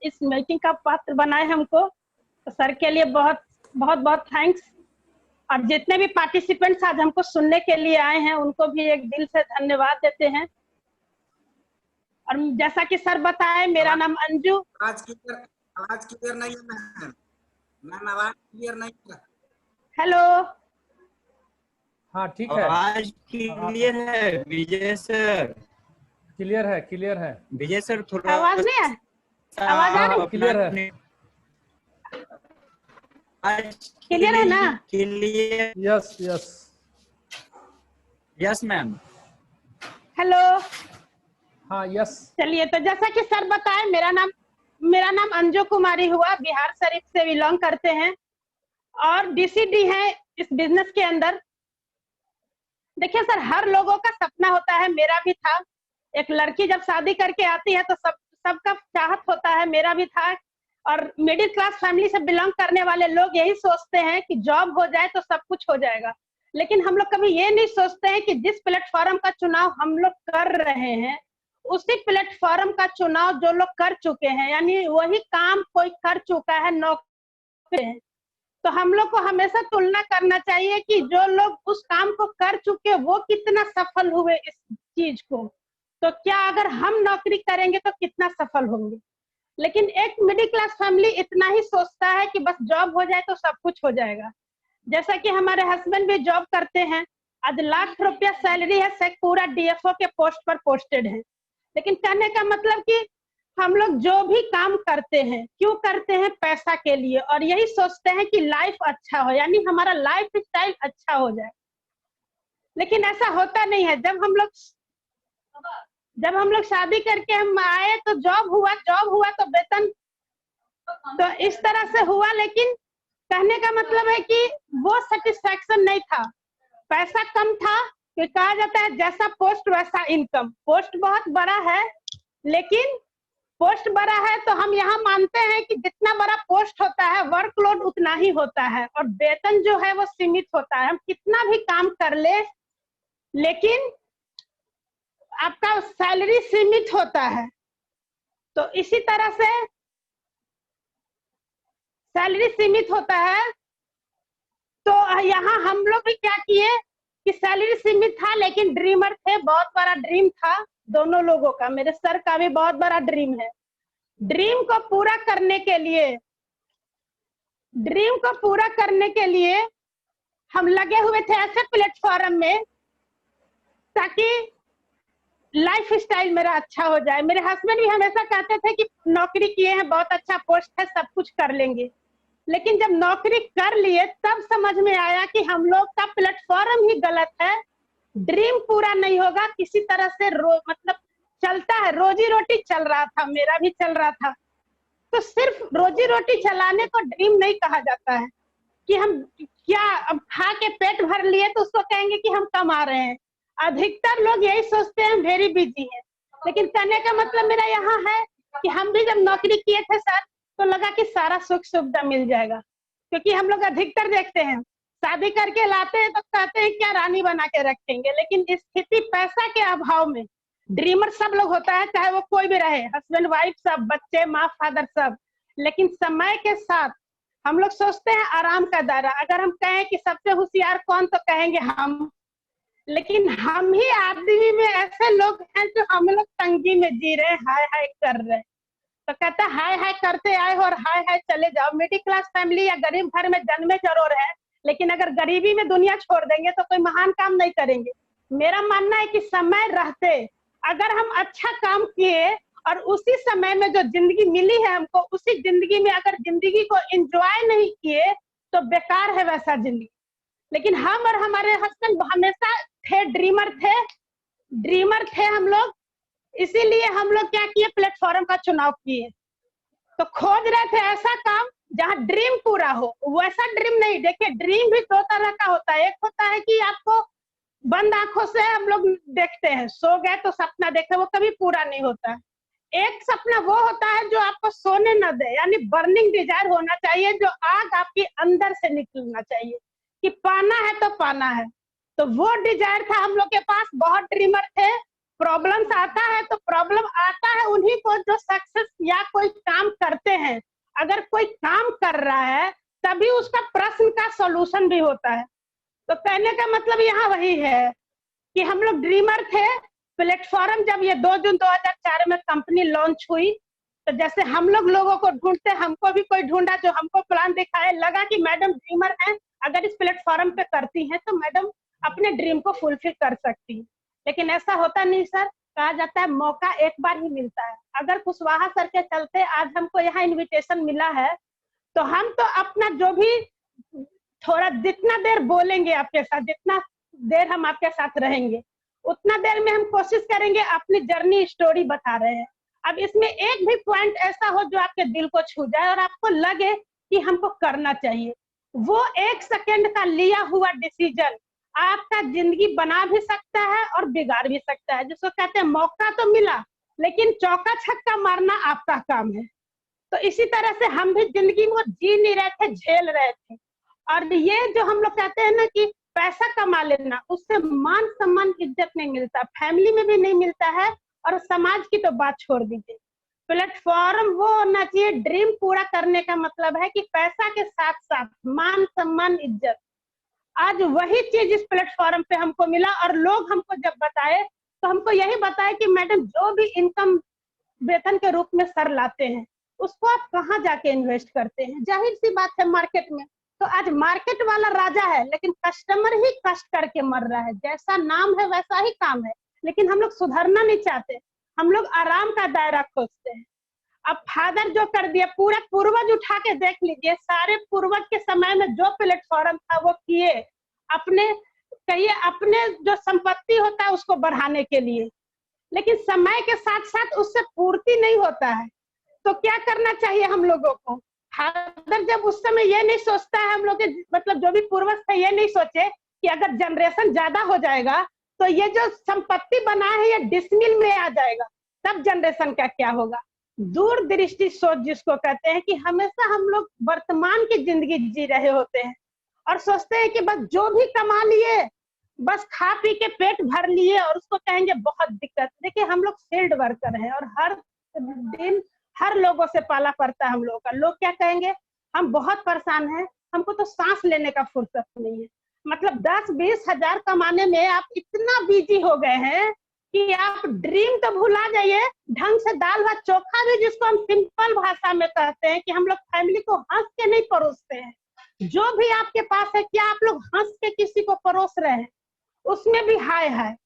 इस मीटिंग का पात्र बनाए हमको, तो सर के लिए बहुत बहुत बहुत थैंक्स। और जितने भी पार्टिसिपेंट्स आज हमको सुनने के लिए आए हैं उनको भी एक दिल से धन्यवाद देते हैं। और जैसा कि सर बताए, मेरा नाम अंजू। आवाज क्लियर नहीं है मैम, आवाज क्लियर नहीं है। हेलो, हाँ ठीक है, आवाज क्लियर है विजय सर। क्लियर है विजय सर थोड़ा आवाज नहीं है? आवाज आ रही? क्लियर है, क्लियर है ना? Clear, yes yes yes ma'am. Hello, हाँ यस। चलिए, तो जैसा कि सर बताए, मेरा नाम अंजू कुमारी हुआ, बिहार शरीफ से बिलोंग करते हैं और डीसीडी है इस बिजनेस के अंदर। देखिए सर, हर लोगों का सपना होता है, मेरा भी था। एक लड़की जब शादी करके आती है तो सबका चाहत होता है, मेरा भी था। और मिडिल क्लास फैमिली से बिलोंग करने वाले लोग यही सोचते हैं कि जॉब हो जाए तो सब कुछ हो जाएगा। लेकिन हम लोग कभी ये नहीं सोचते हैं कि जिस प्लेटफॉर्म का चुनाव हम लोग कर रहे हैं, उसी प्लेटफॉर्म का चुनाव जो लोग कर चुके हैं, यानी वही काम कोई कर चुका है, नौकरी है, तो हम लोग को हमेशा तुलना करना चाहिए कि जो लोग उस काम को कर चुके वो कितना सफल हुए इस चीज को, तो क्या अगर हम नौकरी करेंगे तो कितना सफल होंगे। लेकिन एक मिडिल क्लास फैमिली इतना ही सोचता है कि बस जॉब हो जाए तो सब कुछ हो जाएगा। जैसा कि हमारे हस्बैंड भी जॉब करते हैं, आज लाख रुपया सैलरी है, पूरा डीएफओ के पोस्ट पर पोस्टेड है। लेकिन कहने का मतलब कि हम लोग जो भी काम करते हैं, क्यों करते हैं? पैसा के लिए, और यही सोचते हैं कि लाइफ अच्छा हो, यानी हमारा लाइफ स्टाइल अच्छा हो जाए। लेकिन ऐसा होता नहीं है। जब हम लोग शादी करके हम आए तो जॉब हुआ तो वेतन तो इस तरह से हुआ, लेकिन कहने का मतलब है कि वो सेटिस्फैक्शन नहीं था, पैसा कम था। कि कहा जाता है जैसा पोस्ट वैसा इनकम। पोस्ट बहुत बड़ा है, लेकिन पोस्ट बड़ा है तो हम यहाँ मानते हैं कि जितना बड़ा पोस्ट होता है वर्कलोड उतना ही होता है, और वेतन जो है वो सीमित होता है। हम कितना भी काम कर ले, लेकिन आपका सैलरी सीमित होता है। तो इसी तरह से सैलरी सीमित होता है। तो यहाँ हम लोग भी क्या किए कि सैलरी सीमित था, लेकिन ड्रीमर थे, बहुत बड़ा ड्रीम था दोनों लोगों का। मेरे सर का भी बहुत बड़ा ड्रीम है। ड्रीम को पूरा करने के लिए हम लगे हुए थे ऐसे प्लेटफॉर्म में ताकि लाइफ स्टाइल मेरा अच्छा हो जाए। मेरे हस्बैंड भी हमेशा कहते थे कि नौकरी किए हैं, बहुत अच्छा पोस्ट है, सब कुछ कर लेंगे। लेकिन जब नौकरी कर लिए तब समझ में आया कि हम लोग का प्लेटफॉर्म ही गलत है। ड्रीम पूरा नहीं होगा, किसी तरह से मतलब चलता है, रोजी रोटी चल रहा था, मेरा भी चल रहा था। तो सिर्फ रोजी रोटी चलाने को ड्रीम नहीं कहा जाता है कि हम क्या अब खा के पेट भर लिए तो उसको कहेंगे कि हम कमा रहे हैं। अधिकतर लोग यही सोचते हैं वेरी बिजी है। लेकिन कहने का मतलब मेरा यहाँ है कि हम भी जब नौकरी किए थे सर, तो लगा कि सारा सुख सुविधा मिल जाएगा। क्योंकि हम लोग अधिकतर देखते हैं शादी करके लाते हैं तो कहते हैं क्या रानी बना के रखेंगे, लेकिन स्थिति पैसा के अभाव में ड्रीमर सब लोग होता है, चाहे वो कोई भी रहे, हस्बैंड वाइफ सब, बच्चे माँ फादर सब। लेकिन समय के साथ हम लोग सोचते हैं आराम का दायरा। अगर हम कहें कि सबसे होशियार कौन, तो कहेंगे हम। लेकिन हम ही आदमी में ऐसे लोग हैं जो हम लोग तंगी में जी रहे, हाय हाय कर रहे। तो कहता है हाय हाय करते आए हो और हाय हाय चले जाओ। मिडिल क्लास फैमिली या गरीब घर में जन्मे जरूर है, लेकिन अगर गरीबी में दुनिया छोड़ देंगे तो कोई महान काम नहीं करेंगे। मेरा मानना है कि समय रहते अगर हम अच्छा काम किए और उसी समय में जो जिंदगी मिली है हमको, उसी जिंदगी में अगर जिंदगी को एंजॉय नहीं किए तो बेकार है वैसा जिंदगी। लेकिन हम और हमारे हस्बैंड हमेशा थे ड्रीमर थे हम लोग। इसीलिए हम लोग क्या किए, प्लेटफॉर्म का चुनाव किए। तो खोज रहे थे ऐसा काम जहां ड्रीम पूरा हो। वैसा ड्रीम नहीं, देखिए ड्रीम भी दो तरह का होता है। एक होता है कि आपको बंद आंखों से हम लोग देखते हैं, सो गए तो सपना देखे, वो कभी पूरा नहीं होता है। एक सपना वो होता है जो आपको सोने न दे, यानी बर्निंग डिजायर होना चाहिए, जो आग आपके अंदर से निकलना चाहिए कि पाना है तो पाना है। तो वो डिजायर था हम लोग के पास, बहुत ड्रीमर थे। प्रॉब्लम्स आता है तो प्रॉब्लम आता है उन्हीं को जो सक्सेस या कोई काम करते हैं। अगर कोई काम कर रहा है तभी उसका प्रश्न का सॉल्यूशन भी होता है। तो कहने का मतलब यहाँ वही है कि हम लोग ड्रीमर थे। प्लेटफॉर्म जब ये 2 जून 2004 में कंपनी लॉन्च हुई तो जैसे हम लोगों को ढूंढते, हमको भी कोई ढूंढा जो हमको प्लान दिखाए, लगा कि मैडम ड्रीमर हैं, अगर इस प्लेटफॉर्म पे करती हैं तो मैडम अपने ड्रीम को फुलफिल कर सकती है। लेकिन ऐसा होता नहीं सर। कहा जाता है मौका एक बार ही मिलता है। अगर कुशवाहा सर के चलते आज हमको यहाँ इनविटेशन मिला है तो हम तो अपना जो भी थोड़ा जितना देर बोलेंगे आपके साथ, जितना देर हम आपके साथ रहेंगे, उतना देर में हम कोशिश करेंगे अपनी जर्नी स्टोरी बता रहे हैं। अब इसमें एक भी पॉइंट ऐसा हो जो आपके दिल को छू जाए और आपको लगे कि हमको करना चाहिए, वो 1 सेकंड का लिया हुआ डिसीजन आपका जिंदगी बना भी सकता है और बिगाड़ भी सकता है। जिसको कहते हैं मौका तो मिला लेकिन चौका छक्का मारना आपका काम है। तो इसी तरह से हम भी जिंदगी में जी नहीं रहे थे, झेल रहे थे। और ये जो हम लोग कहते हैं ना कि पैसा कमा लेना, उससे मान सम्मान इज्जत नहीं मिलता, फैमिली में भी नहीं मिलता है और समाज की तो बात छोड़ दीजिए। प्लेटफॉर्म वो होना चाहिए, ड्रीम पूरा करने का मतलब है कि पैसा के साथ साथ मान सम्मान इज्जत। आज वही चीज इस प्लेटफॉर्म पे हमको मिला और लोग हमको जब बताए तो हमको यही बताए कि मैडम जो भी इनकम वेतन के रूप में सर लाते हैं उसको आप कहाँ जाके इन्वेस्ट करते हैं? जाहिर सी बात है मार्केट में। तो आज मार्केट वाला राजा है लेकिन कस्टमर ही कष्ट करके मर रहा है। जैसा नाम है वैसा ही काम है, लेकिन हम लोग सुधरना नहीं चाहते, हम लोग आराम का दायरा खोजते हैं। अब फादर जो कर दिया, पूरा पूर्वज उठा के देख लीजिए, सारे पूर्वज के समय में जो प्लेटफॉर्म था वो किए अपने, कहिए अपने जो संपत्ति होता है उसको बढ़ाने के लिए, लेकिन समय के साथ साथ उससे पूर्ति नहीं होता है। तो क्या करना चाहिए हम लोगों को? फादर जब उस समय ये नहीं सोचता है, हम लोग के मतलब जो भी पूर्वज थे ये नहीं सोचे कि अगर जनरेशन ज्यादा हो जाएगा तो ये जो संपत्ति बना है ये डिसमिल में आ जाएगा, तब जनरेशन का क्या होगा। दूरदृष्टि सोच जिसको कहते हैं कि हमेशा हम लोग वर्तमान की जिंदगी जी रहे होते हैं और सोचते हैं कि बस जो भी कमा लिए बस खा पी के पेट भर लिए और उसको कहेंगे बहुत दिक्कत। देखिए हम लोग फील्ड वर्कर हैं और हर दिन हर लोगों से पाला पड़ता है हम लोगों का। लोग क्या कहेंगे, हम बहुत परेशान हैं, हमको तो सांस लेने का फुर्सत नहीं है। मतलब 10-20 हजार कमाने में आप इतना बिजी हो गए हैं कि आप ड्रीम तो भुला जाइए, ढंग से दाल भात चोखा भी जिसको हम सिंपल भाषा में कहते हैं कि हम लोग फैमिली को हंस के नहीं परोसते हैं। जो भी आपके पास है क्या आप लोग हंस के किसी को परोस रहे हैं? उसमें भी हाय हाय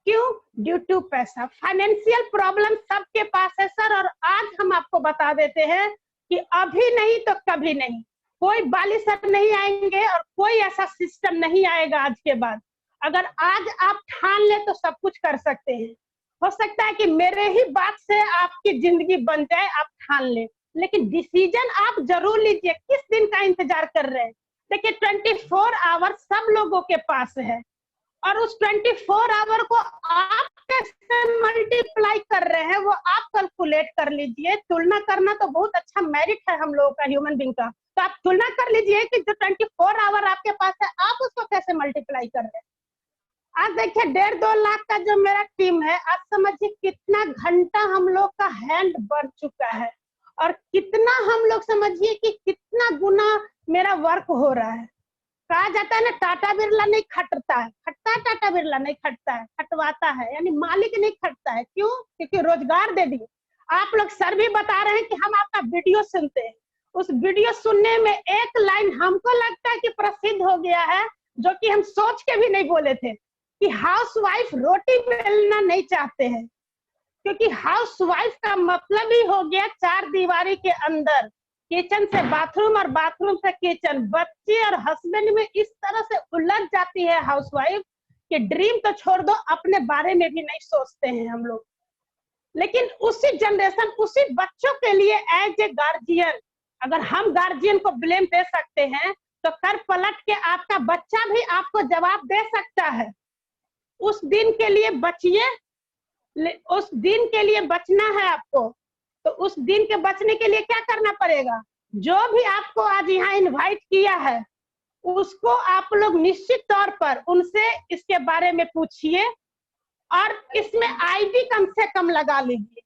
क्यों? ड्यू टू पैसा। फाइनेंशियल प्रॉब्लम सबके पास है सर, और आज हम आपको बता देते हैं कि अभी नहीं तो कभी नहीं, कोई बाली सर नहीं आएंगे और कोई ऐसा सिस्टम नहीं आएगा आज के बाद। अगर आज आप ठान ले तो सब कुछ कर सकते हैं। हो सकता है कि मेरे ही बात से आपकी जिंदगी बन जाए, आप ठान ले, लेकिन डिसीजन आप जरूर लीजिए। किस दिन का इंतजार कर रहे हैं? देखिए 24 आवर सब लोगों के पास है और उस 24 आवर को आप कैसे मल्टीप्लाई कर रहे हैं वो आप कैलकुलेट कर लीजिए। तुलना करना तो बहुत अच्छा मेरिट है हम लोगों का, ह्यूमन बीइंग का। तो आप तुलना कर लीजिए कि जो 24 आवर आपके पास है आप उसको कैसे मल्टीप्लाई कर रहे हैं। आज देखिए 1.5-2 लाख का जो मेरा टीम है, आज समझिए कितना घंटा हम लोग का हैंड बढ़ चुका है और कितना हम लोग समझिए कि कितना गुना मेरा वर्क हो रहा है। कहा जाता है ना टाटा बिरला नहीं खटता है, खटता है टाटा बिरला नहीं खटता है, खटवाता है, यानी मालिक नहीं खटता है। क्यों? क्योंकि रोजगार दे दिए। आप लोग सर भी बता रहे हैं कि हम आपका वीडियो सुनते हैं, उस वीडियो सुनने में एक लाइन हमको लगता है कि प्रसिद्ध हो गया है, जो कि हम सोच के भी नहीं बोले थे कि हाउसवाइफ रोटी बेलना नहीं चाहते हैं, क्योंकि हाउसवाइफ का मतलब ही हो गया 4 दीवारी के अंदर, किचन से बाथरूम और बाथरूम से किचन। बच्चे और हस्बैंड में इस तरह से उलझ जाती है हाउसवाइफ कि ड्रीम तो छोड़ दो, अपने बारे में भी नहीं सोचते हैं हम लोग। लेकिन उसी जनरेशन, उसी बच्चों के लिए एज ए गार्जियन, अगर हम गार्जियन को ब्लेम दे सकते हैं तो कर पलट के आपका बच्चा भी आपको जवाब दे सकता है। उस दिन के लिए बचिए, उस दिन के लिए बचना है आपको। तो उस दिन के बचने के लिए क्या करना पड़ेगा? जो भी आपको आज यहाँ इनवाइट किया है उसको आप लोग निश्चित तौर पर उनसे इसके बारे में पूछिए और इसमें आईडी कम से कम लगा लीजिए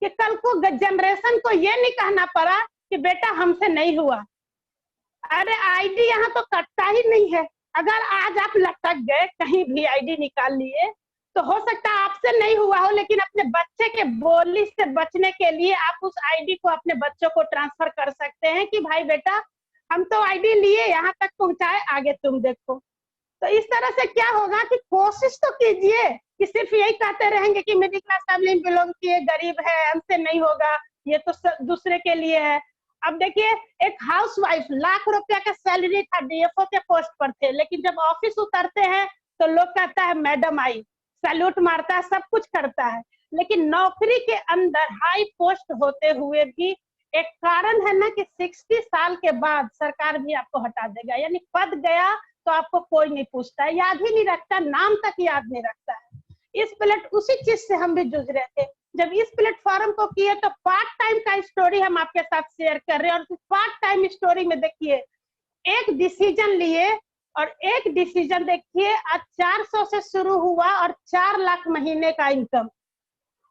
कि कल को जनरेशन को ये नहीं कहना पड़ा कि बेटा हमसे नहीं हुआ। अरे आईडी यहाँ तो कटता ही नहीं है। अगर आज आप लटक गए कहीं भी आईडी निकाल लिए तो हो सकता है आपसे नहीं हुआ हो, लेकिन अपने बच्चे के बोली से बचने के लिए आप उस आईडी को अपने बच्चों को ट्रांसफर कर सकते हैं कि भाई बेटा हम तो आईडी लिए, यहाँ तक पहुंचाए, आगे तुम देखो। तो इस तरह से क्या होगा कि कोशिश तो कीजिए कि सिर्फ यही कहते रहेंगे कि मिडिल क्लास फैमिली में बिलोंग किए, गरीब है, हमसे नहीं होगा, ये तो दूसरे के लिए है। अब देखिए एक हाउसवाइफ लाख रुपया का सैलरी था, डीएफओ के पोस्ट पर थे, लेकिन जब ऑफिस उतरते हैं तो लोग कहता है मैडम आई, सैल्यूट मारता है, सब कुछ करता है, लेकिन नौकरी के अंदर हाई पोस्ट होते हुए भी एक कारण है ना कि 60 साल के बाद सरकार भी आपको हटा देगा, यानी पद गया तो आपको कोई नहीं पूछता है, याद ही नहीं रखता, नाम तक याद नहीं रखता है। उसी चीज से हम भी जूझ रहे थे। जब इस प्लेटफॉर्म को किए तो पार्ट टाइम का स्टोरी हम आपके साथ शेयर कर रहे हैं, और पार्ट टाइम स्टोरी में देखिए एक डिसीजन लिए और एक डिसीजन देखिए 400 से शुरू हुआ और 4 लाख महीने का इनकम,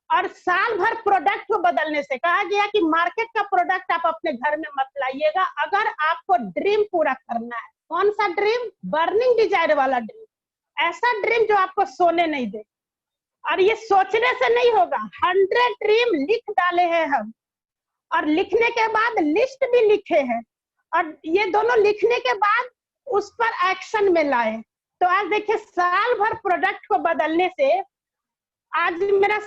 और साल भर प्रोडक्ट को बदलने से कहा गया कि मार्केट का प्रोडक्ट आप अपने घर में मत लाइएगा अगर आपको ड्रीम पूरा करना है। कौन सा ड्रीम? बर्निंग डिजायर वाला ड्रीम, ऐसा ड्रीम जो आपको सोने नहीं दे। और ये सोचने से नहीं होगा, 100 ड्रीम लिख डाले हैं हम, और लिखने के बाद लिस्ट भी लिखे हैं, और ये दोनों लिखने के बाद उस पर एक्शन में लाए। तो आज देखिए साल भर प्रोडक्ट को बदलने से आज मेरा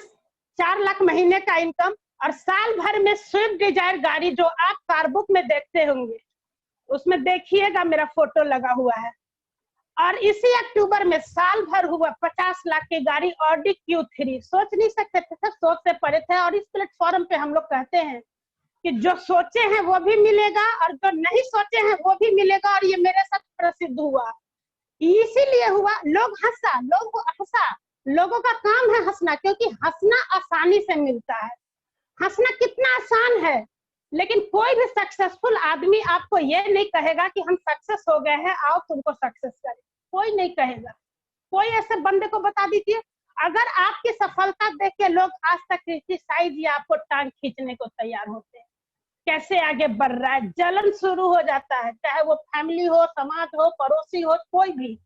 4 लाख महीने का इनकम, और साल भर में स्विफ्ट डिजायर गाड़ी जो आप कारबुक में देखते होंगे उसमें देखिएगा मेरा फोटो लगा हुआ है। और इसी अक्टूबर में साल भर हुआ 50 लाख की गाड़ी ऑडी Q3, सोच नहीं सकते थे, सोच से परे थे। और इस प्लेटफॉर्म पे हम लोग कहते हैं कि जो सोचे हैं वो भी मिलेगा और जो नहीं सोचे हैं वो भी मिलेगा, और ये मेरे साथ प्रसिद्ध हुआ। इसीलिए हुआ, लोग हंसा, लोगों का काम है हंसना, क्योंकि हंसना आसानी से मिलता है। हंसना कितना आसान है, लेकिन कोई भी सक्सेसफुल आदमी आपको ये नहीं कहेगा कि हम सक्सेस हो गए हैं, आओ तुमको सक्सेस करें, कोई नहीं कहेगा। कोई ऐसे बंदे को बता दीजिए, अगर आपकी सफलता देख के लोग आज तक क्रिटिसाइज या आपको टांग खींचने को तैयार होते हैं, कैसे आगे बढ़ रहा है, जलन शुरू हो जाता है, चाहे वो फैमिली हो, समाज हो, पड़ोसी हो, कोई भी।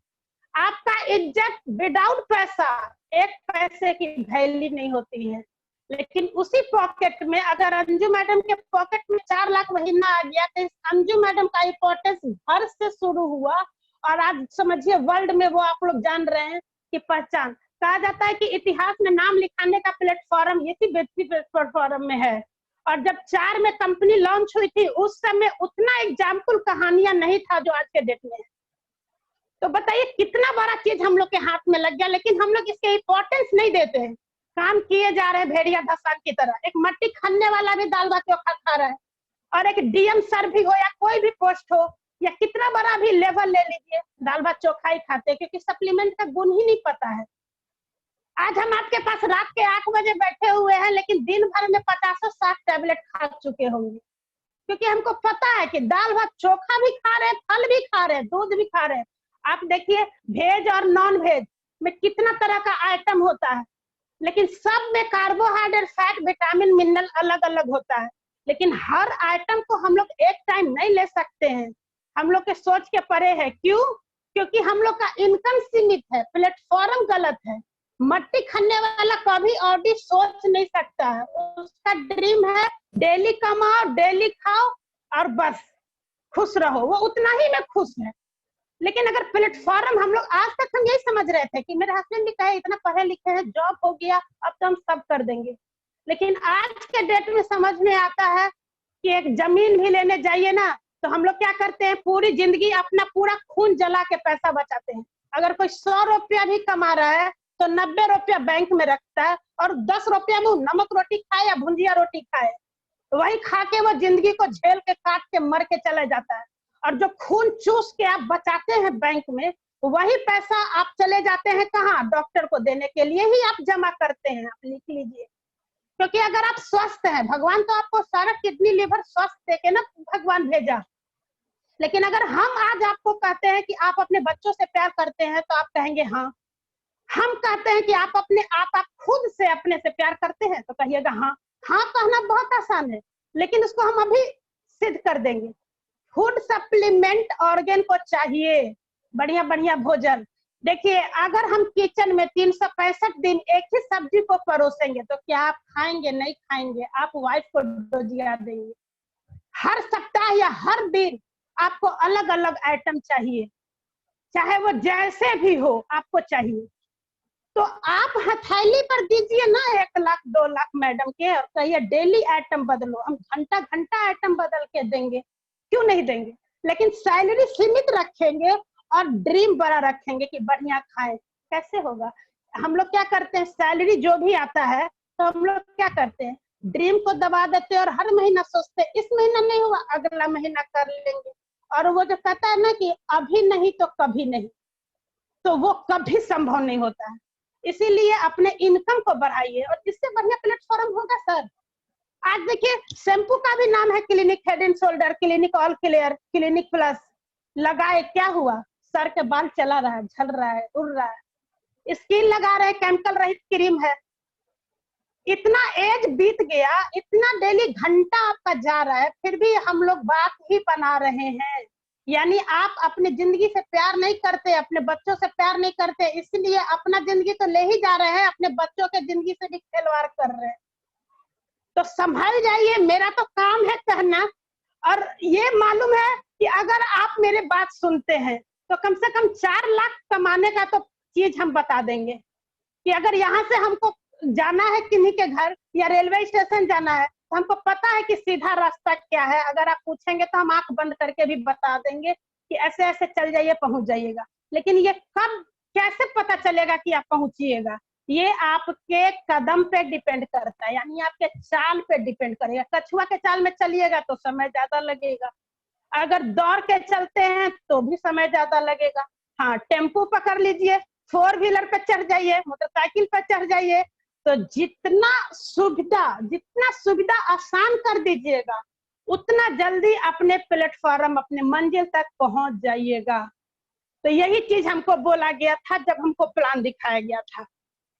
आपका इज्जत विदाउट पैसा, 1 पैसे की वैल्यू नहीं होती है। लेकिन उसी पॉकेट में अगर अंजू मैडम के पॉकेट में 4 लाख महीना आ गया तो अंजू मैडम का इंपॉर्टेंस घर से शुरू हुआ, और आज समझिए वर्ल्ड में वो आप लोग जान रहे हैं कि पहचान। कहा जाता है कि इतिहास में नाम लिखाने का प्लेटफॉर्म इसी प्लेटफॉर्म में है। और जब 4 में कंपनी लॉन्च हुई थी उस समय उतना एग्जाम्पल कहानियां नहीं था जो आज के डेट में है। तो बताइए कितना बड़ा चीज हम लोग के हाथ में लग गया, लेकिन हम लोग इसके इंपॉर्टेंस नहीं देते हैं, काम किए जा रहे हैं भेड़िया धसान की तरह। एक मट्टी खाने वाला भी दाल भात चोखा खा रहा है, और एक डीएम सर भी हो या कोई भी पोस्ट हो या कितना बड़ा भी लेवल ले लीजिए, दाल भात चोखा ही खाते हैं, क्योंकि सप्लीमेंट का गुण ही नहीं पता है। आज हम आपके पास रात के 8 बजे बैठे हुए हैं, लेकिन दिन भर में 50-60 टैबलेट खा चुके होंगे, क्योंकि हमको पता है कि दाल भात चोखा भी खा रहे हैं, फल भी खा रहे हैं, दूध भी खा रहे हैं। आप देखिए वेज और नॉन वेज में कितना तरह का आइटम होता है, लेकिन सब में कार्बोहाइड्रेट, फैट, विटामिन, मिनरल अलग अलग होता है। लेकिन हर आइटम को हम लोग एक टाइम नहीं ले सकते हैं, हम लोग के सोच के परे है। क्यों? क्योंकि हम लोग का इनकम सीमित है, प्लेटफॉर्म गलत है। मट्टी खाने वाला कभी ऑडी सोच नहीं सकता है, उसका ड्रीम है डेली कमाओ, डेली खाओ और बस खुश रहो, वो उतना ही में खुश है। लेकिन अगर प्लेटफॉर्म हम लोग, आज तक हम यही समझ रहे थे कि मेरे हस्बैंड भी कहे इतना पढ़े लिखे हैं, जॉब हो गया, अब तो हम सब कर देंगे। लेकिन आज के डेट में समझ में आता है कि एक जमीन भी लेने जाइए ना तो हम लोग क्या करते हैं, पूरी जिंदगी अपना पूरा खून जला के पैसा बचाते हैं। अगर कोई 100 रुपया भी कमा रहा है तो 90 रुपया बैंक में रखता है, और 10 रुपया में नमक रोटी खाए या भुंजिया रोटी खाए, वही खा के वो जिंदगी को झेल के काट के मर के चला जाता है। और जो खून चूस के आप बचाते हैं बैंक में, वही पैसा आप चले जाते हैं कहाँ? डॉक्टर को देने के लिए ही आप जमा करते हैं। आप लिख लीजिए, क्योंकि अगर आप स्वस्थ हैं, भगवान तो आपको सारा किडनी लिवर स्वस्थ देके ना भगवान भेजा। लेकिन अगर हम आज आपको कहते हैं कि आप अपने बच्चों से प्यार करते हैं तो आप कहेंगे हाँ। हम कहते हैं कि आप खुद से अपने से प्यार करते हैं, तो कहिएगा हाँ। हाँ कहना बहुत आसान है, लेकिन उसको हम अभी सिद्ध कर देंगे। फूड सप्लीमेंट ऑर्गेन को चाहिए, बढ़िया बढ़िया भोजन। देखिए, अगर हम किचन में 365 दिन एक ही सब्जी को परोसेंगे तो क्या आप खाएंगे? नहीं खाएंगे। आप वाइफ को डोजिया देंगे। हर सप्ताह या हर दिन आपको अलग अलग आइटम चाहिए, चाहे वो जैसे भी हो, आपको चाहिए। तो आप हथेली पर दीजिए ना 1 लाख 2 लाख मैडम के, और कहिए डेली आइटम बदलो, हम घंटा घंटा आइटम बदल के देंगे, क्यों नहीं देंगे? लेकिन सैलरी सीमित रखेंगे और ड्रीम बड़ा रखेंगे कि बढ़िया खाएं। कैसे होगा? हम लोग क्या करते हैं, सैलरी जो भी आता है तो हम लोग क्या करते हैं, ड्रीम को दबा देते हैं और हर महीना सोचते हैं इस महीना नहीं हुआ, अगला महीना कर लेंगे। और वो जो कहता है ना कि अभी नहीं तो कभी नहीं, तो वो कभी संभव नहीं होता है। इसीलिए अपने इनकम को बढ़ाइए, और इससे बढ़िया प्लेटफॉर्म होगा सर। आज देखिए, शैम्पू का भी नाम है clinic head and shoulder, clinic all clear, clinic plus. लगाए क्या हुआ? सर के बाल चला रहा है, झड़ रहा है, उड़ रहा है। स्किन लगा रहे, केमिकल रहित क्रीम है। इतना एज बीत गया, इतना डेली घंटा आपका जा रहा है, फिर भी हम लोग बात ही बना रहे हैं। यानी आप अपनी जिंदगी से प्यार नहीं करते, अपने बच्चों से प्यार नहीं करते, इसलिए अपना जिंदगी तो ले ही जा रहे हैं, अपने बच्चों के जिंदगी से भी खिलवाड़ कर रहे हैं। तो संभल जाइए, मेरा तो काम है कहना। और ये मालूम है कि अगर आप मेरे बात सुनते हैं तो कम से कम 4 लाख कमाने का तो चीज हम बता देंगे कि अगर यहाँ से हमको जाना है किन्हीं के घर या रेलवे स्टेशन जाना है, तो हमको पता है कि सीधा रास्ता क्या है। अगर आप पूछेंगे तो हम आंख बंद करके भी बता देंगे कि ऐसे ऐसे चल जाइए, पहुंच जाइएगा। लेकिन ये कब कैसे पता चलेगा कि आप पहुंचिएगा? ये आपके कदम पे डिपेंड करता है, यानी आपके चाल पे डिपेंड करेगा। कछुआ के चाल में चलिएगा तो समय ज्यादा लगेगा, अगर दौड़ के चलते हैं तो भी समय ज्यादा लगेगा। हाँ, टेम्पो पकड़ लीजिए, 4 व्हीलर पे चढ़ जाइए, मोटरसाइकिल पे चढ़ जाइए, तो जितना सुविधा आसान कर दीजिएगा, उतना जल्दी अपने प्लेटफॉर्म, अपने मंजिल तक पहुंच जाइएगा। तो यही चीज हमको बोला गया था जब हमको प्लान दिखाया गया था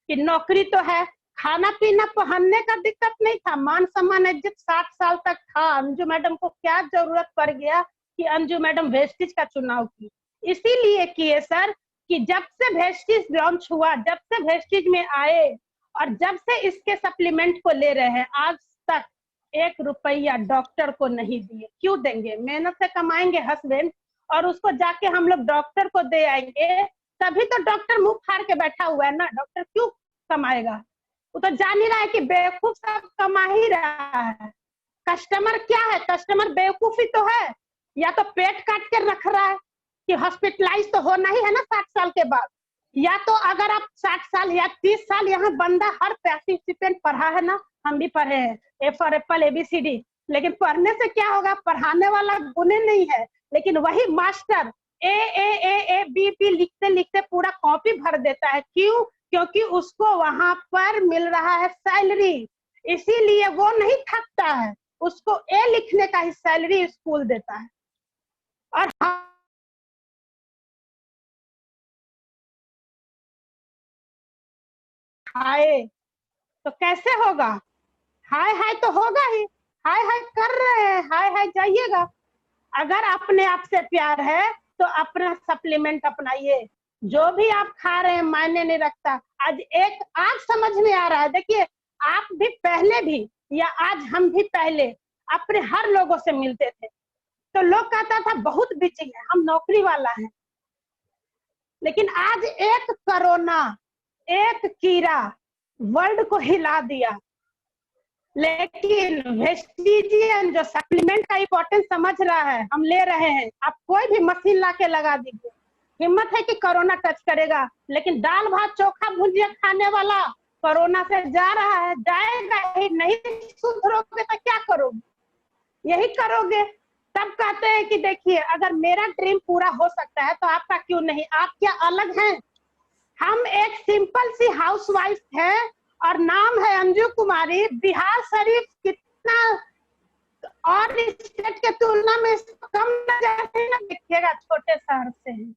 कि नौकरी तो है, खाना पीना पहनने का दिक्कत नहीं था, मान सम्मान इज्जत 60 साल तक था। अंजू मैडम को क्या जरूरत पड़ गया कि अंजू मैडम वेस्टिज का चुनाव की? इसीलिए किए सर कि जब से वेस्टिज लॉन्च हुआ, जब से वेस्टिज में आए और जब से इसके सप्लीमेंट को ले रहे हैं, आज तक 1 रुपया डॉक्टर को नहीं दिए। क्यों देंगे? मेहनत से कमाएंगे हस्बैंड और उसको जाके हम लोग डॉक्टर को दे आएंगे, तभी तो डॉक्टर मुंह फाड़ के बैठा हुआ है ना। डॉक्टर क्यों कमाएगा? वो तो जान ही रहा है कि बेवकूफ सब कमा ही रहा है। कस्टमर क्या है? कस्टमर बेवकूफी तो है, या तो पेट काट के रख रहा है कि हॉस्पिटलाइज तो होना ही है ना 60 साल के बाद, या तो अगर आप 60 साल या 30 साल, यहाँ बंदा हर पार्टिसिपेंट पढ़ा है ना, हम भी पढ़े हैं, ए फॉर एप्पल ABCD, लेकिन पढ़ने से क्या होगा? पढ़ाने वाला गुने नहीं है, लेकिन वही मास्टर A लिखते लिखते पूरा कॉपी भर देता है। क्यों? क्योंकि उसको वहां पर मिल रहा है सैलरी, इसीलिए वो नहीं थकता है। उसको A लिखने का ही सैलरी स्कूल देता है। और हाय तो कैसे होगा? हाय हाय तो होगा ही, हाय हाय कर रहे हैं, हाय हाय जाइएगा। अगर अपने आप से प्यार है तो अपना सप्लीमेंट अपनाइए। जो भी आप खा रहे हैं मायने नहीं रखता। आज समझ में आ रहा है। देखिए, आप भी पहले भी, या आज हम भी पहले अपने हर लोगों से मिलते थे तो लोग कहता था बहुत बिजी है, हम नौकरी वाला है। लेकिन आज एक कोरोना, एक कीड़ा वर्ल्ड को हिला दिया। लेकिन वेस्टिजियन जो सप्लीमेंट का इंपॉर्टेंस समझ रहा है, हम ले रहे हैं। आप कोई भी मशीन ला के लगा दीजिए, हिम्मत है कि कोरोना टच करेगा। लेकिन दाल भात चोखा भुजिया खाने वाला कोरोना से जा रहा है, जाएगा ही नहीं। सुधरोगे तो क्या करोगे? यही करोगे। तब कहते हैं कि देखिए, अगर मेरा ड्रीम पूरा हो सकता है तो आपका क्यों नहीं? आप क्या अलग हैं? हम एक सिंपल सी हाउसवाइफ है और नाम है अंजू कुमारी। बिहार शरीफ कितना और स्टेट के तुलना में कम नजर नहीं दिखेगा, छोटे शहर से है।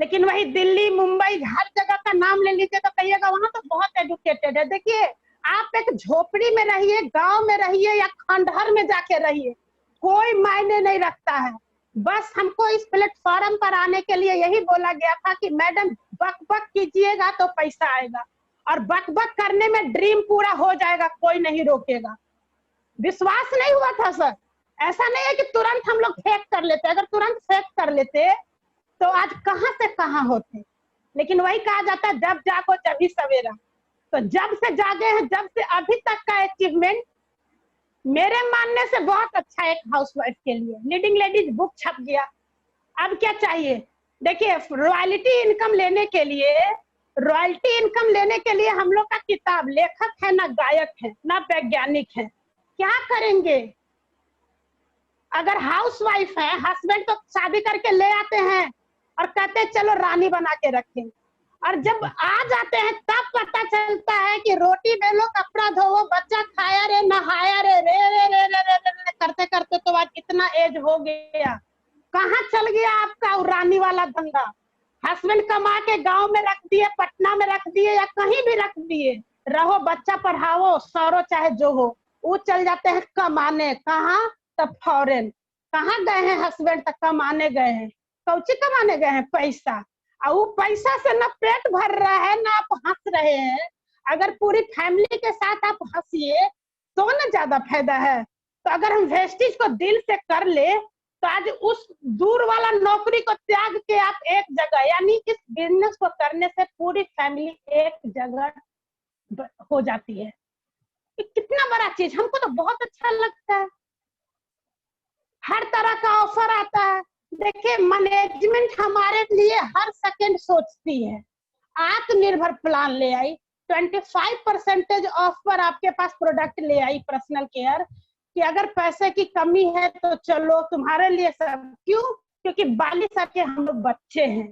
लेकिन वही दिल्ली मुंबई हर जगह का नाम ले लीजिए तो कहिएगा वहां तो बहुत एजुकेटेड है। देखिए आप एक झोपड़ी में रहिए, गांव में रहिए या खंडहर में जाके रहिए, कोई मायने नहीं रखता है। बस हमको इस प्लेटफॉर्म पर आने के लिए यही बोला गया था कि मैडम बक बक कीजिएगा तो पैसा आएगा, और बक बक करने में ड्रीम पूरा हो जाएगा, कोई नहीं रोकेगा। विश्वास नहीं हुआ था सर। ऐसा नहीं है कि तुरंत हम लोग फेक कर लेते, अगर तुरंत फेक कर लेते तो आज कहां से कहां होते। लेकिन वही कहा जाता है जब जागो तभी सवेरा। तो जब से जागे हैं, जब से अभी तक का अचीवमेंट मेरे मानने से बहुत अच्छा एक हाउसवाइफ के लिए। लीडिंग लेडीज बुक छप गया, अब क्या चाहिए। देखिए रॉयल्टी इनकम लेने के लिए, रॉयल्टी इनकम लेने के लिए हम लोग का किताब लेखक है ना गायक है ना वैज्ञानिक है। क्या करेंगे अगर हाउसवाइफ है, हस्बैंड तो शादी करके ले आते हैं और कहते हैं चलो रानी बना के रखें, और जब आ जाते हैं तब पता चलता है कि रोटी बेलो कपड़ा धोवो बच्चा खाया रे नहाया रे रे रे रे रे रे, रे, रे करते करते तो आज इतना एज हो गया। कहाँ चल गया आपका रानी वाला धंधा। हस्बैंड कमा के गांव में रख दिए, पटना में रख दिए या कहीं भी रख दिए, रहो बच्चा पढ़ाओ सौरो चाहे जो हो, वो चल जाते हैं कमाने। कहाँ? तब फॉरेन। कहाँ गए हैं हस्बैंड? तक कमाने गए हैं। कौची कमाने गए हैं? पैसा। और वो पैसा से ना पेट भर रहा है ना आप हंस रहे हैं। अगर पूरी फैमिली के साथ आप हंसिए तो ना ज्यादा फायदा है। तो अगर हम वेस्टेज को दिल से कर ले तो आज उस दूर वाला नौकरी को त्याग के आप एक जगह, यानी इस बिजनेस को करने से पूरी फैमिली एक जगह हो जाती है। कितना बड़ा चीज, हमको तो बहुत अच्छा लगता है। हर तरह का ऑफर आता है। देखिए मैनेजमेंट हमारे लिए हर सेकंड सोचती है। आत्मनिर्भर प्लान ले आई, 25% ऑफ पर आपके पास प्रोडक्ट ले आई पर्सनल केयर, कि अगर पैसे की कमी है तो चलो तुम्हारे लिए सब। क्यों? क्योंकि 42 साल के हम लोग बच्चे हैं।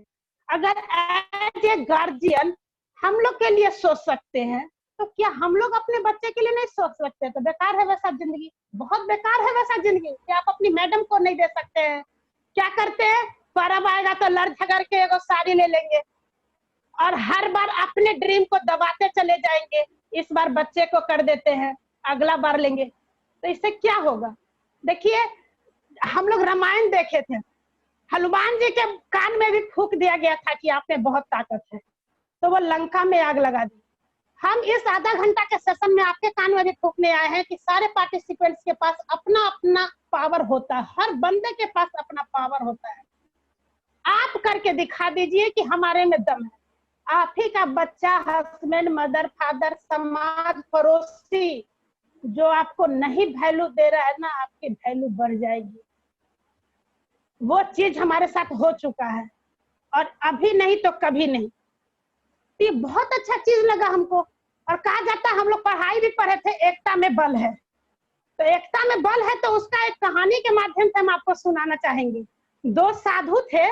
अगर एज ए गार्जियन हम लोग के लिए सोच सकते हैं तो क्या हम लोग अपने बच्चे के लिए नहीं सोच सकते? तो बेकार है वैसा जिंदगी, बहुत बेकार है वैसा जिंदगी कि आप अपनी मैडम को नहीं दे सकते हैं। क्या करते हैं? पर्व आएगा तो लड़ झगड़ के एगो साड़ी ले लेंगे और हर बार अपने ड्रीम को दबाते चले जाएंगे। इस बार बच्चे को कर देते हैं, अगला बार लेंगे, तो इससे क्या होगा? देखिए हम लोग रामायण देखे थे, हनुमान जी के कान में भी फूंक दिया गया था कि आप में बहुत ताकत है, तो वो लंका में आग लगा दी। हम इस आधा घंटा के सेशन में आपके कान में भी फूंकने आए हैं कि सारे पार्टिसिपेंट्स के पास अपना अपना पावर होता है, हर बंदे के पास अपना पावर होता है। आप करके दिखा दीजिए कि हमारे में दम है। आप ही का बच्चा, हस्बैंड, मदर, फादर, समाज, पड़ोसी जो आपको नहीं वैल्यू दे रहा है ना, आपकी वैल्यू बढ़ जाएगी। वो चीज हमारे साथ हो चुका है और अभी नहीं तो कभी नहीं। ये बहुत अच्छा चीज लगा हमको। और कहा जाता है, हम लोग पढ़ाई भी पढ़े थे, एकता में बल है। तो एकता में बल है तो उसका एक कहानी के माध्यम से हम आपको सुनाना चाहेंगे। दो साधु थे,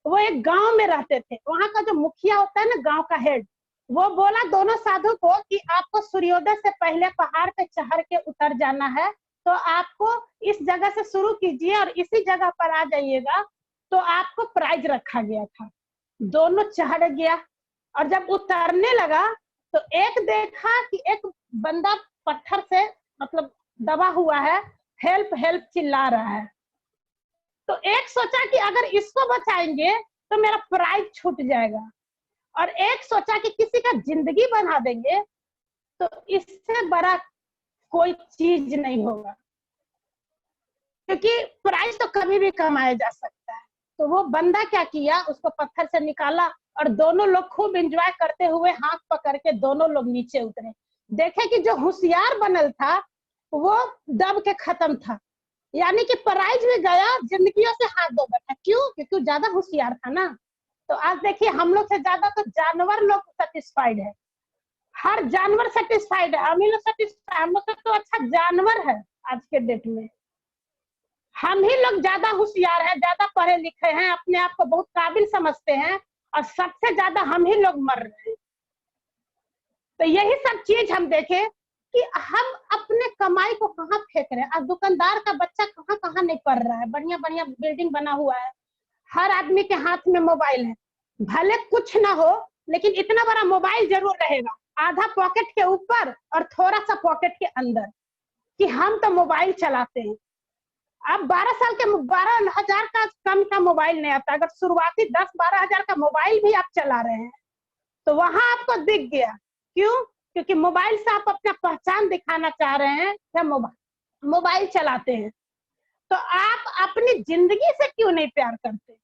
वो एक गांव में रहते थे। वहां का जो मुखिया होता है ना, गांव का हेड, वो बोला दोनों साधु को कि आपको सूर्योदय से पहले पहाड़ पे चढ़ के उतर जाना है, तो आपको इस जगह से शुरू कीजिए और इसी जगह पर आ जाइएगा, तो आपको प्राइज रखा गया था। दोनों चढ़ गया और जब उतरने लगा तो एक देखा कि एक बंदा पत्थर से मतलब दबा हुआ है, हेल्प हेल्प चिल्ला रहा है। तो एक सोचा कि अगर इसको बचाएंगे तो मेरा प्राइज छूट जाएगा, और एक सोचा कि किसी का जिंदगी बना देंगे तो इससे बड़ा कोई चीज नहीं होगा, क्योंकि प्राइज तो कभी भी कमाया जा सकता है। तो वो बंदा क्या किया, उसको पत्थर से निकाला और दोनों लोग खूब एंजॉय करते हुए हाथ पकड़ के दोनों लोग नीचे उतरे। देखे कि जो होशियार बनल था वो दब के खत्म था, यानी कि प्राइज भी गया, जिंदगियों से हाथ धो बैठा। क्यों? क्योंकि ज्यादा होशियार था ना। तो आज देखिए हम लोग से ज्यादा तो जानवर लोग सेटिस्फाइड है, हर जानवर सेटिस्फाइड है, हम लोग सेटिस्फाइड, हम लोग से तो अच्छा जानवर है आज के डेट में। हम ही लोग ज्यादा होशियार हैं, ज्यादा पढ़े लिखे हैं, अपने आप को बहुत काबिल समझते हैं, और सबसे ज्यादा हम ही लोग मर रहे हैं। तो यही सब चीज हम देखे कि हम अपने कमाई को कहाँ फेंक रहे हैं। आज दुकानदार का बच्चा कहाँ कहाँ नहीं पढ़ रहा है, बढ़िया बढ़िया बिल्डिंग बना हुआ है, हर आदमी के हाथ में मोबाइल है, भले कुछ ना हो लेकिन इतना बड़ा मोबाइल जरूर रहेगा, आधा पॉकेट के ऊपर और थोड़ा सा पॉकेट के अंदर, कि हम तो मोबाइल चलाते हैं। अब 12 साल के 12,000 का कम का मोबाइल नहीं आता, अगर शुरुआती 10-12 हजार का मोबाइल भी आप चला रहे हैं तो वहां आपको दिख गया। क्यों? क्योंकि मोबाइल से आप अपना पहचान दिखाना चाह रहे हैं, क्या मोबाइल चलाते हैं। तो आप अपनी जिंदगी से क्यों नहीं प्यार करते?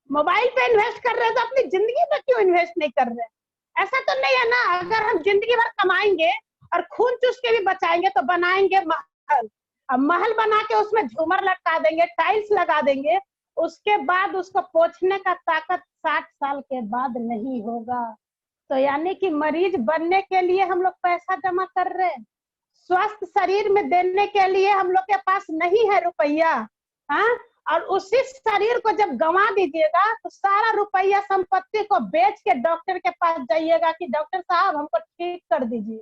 मोबाइल पे इन्वेस्ट कर रहे हैं तो अपनी जिंदगी में क्यों इन्वेस्ट नहीं कर रहे? ऐसा तो नहीं है ना, अगर हम जिंदगी भर कमाएंगे और खून चूस के भी बचाएंगे तो बनाएंगे महल। अब महल बना के उसमें झूमर लटका देंगे, टाइल्स लगा देंगे, उसके बाद उसको पोंछने का ताकत 60 साल के बाद नहीं होगा। तो यानी कि मरीज बनने के लिए हम लोग पैसा जमा कर रहे हैं, स्वस्थ शरीर में देने के लिए हम लोग के पास नहीं है रुपया। हाँ, और उसी शरीर को जब गंवा दीजिएगा तो सारा रुपया संपत्ति को बेच के डॉक्टर के पास जाइएगा कि डॉक्टर साहब हमको ठीक कर दीजिए।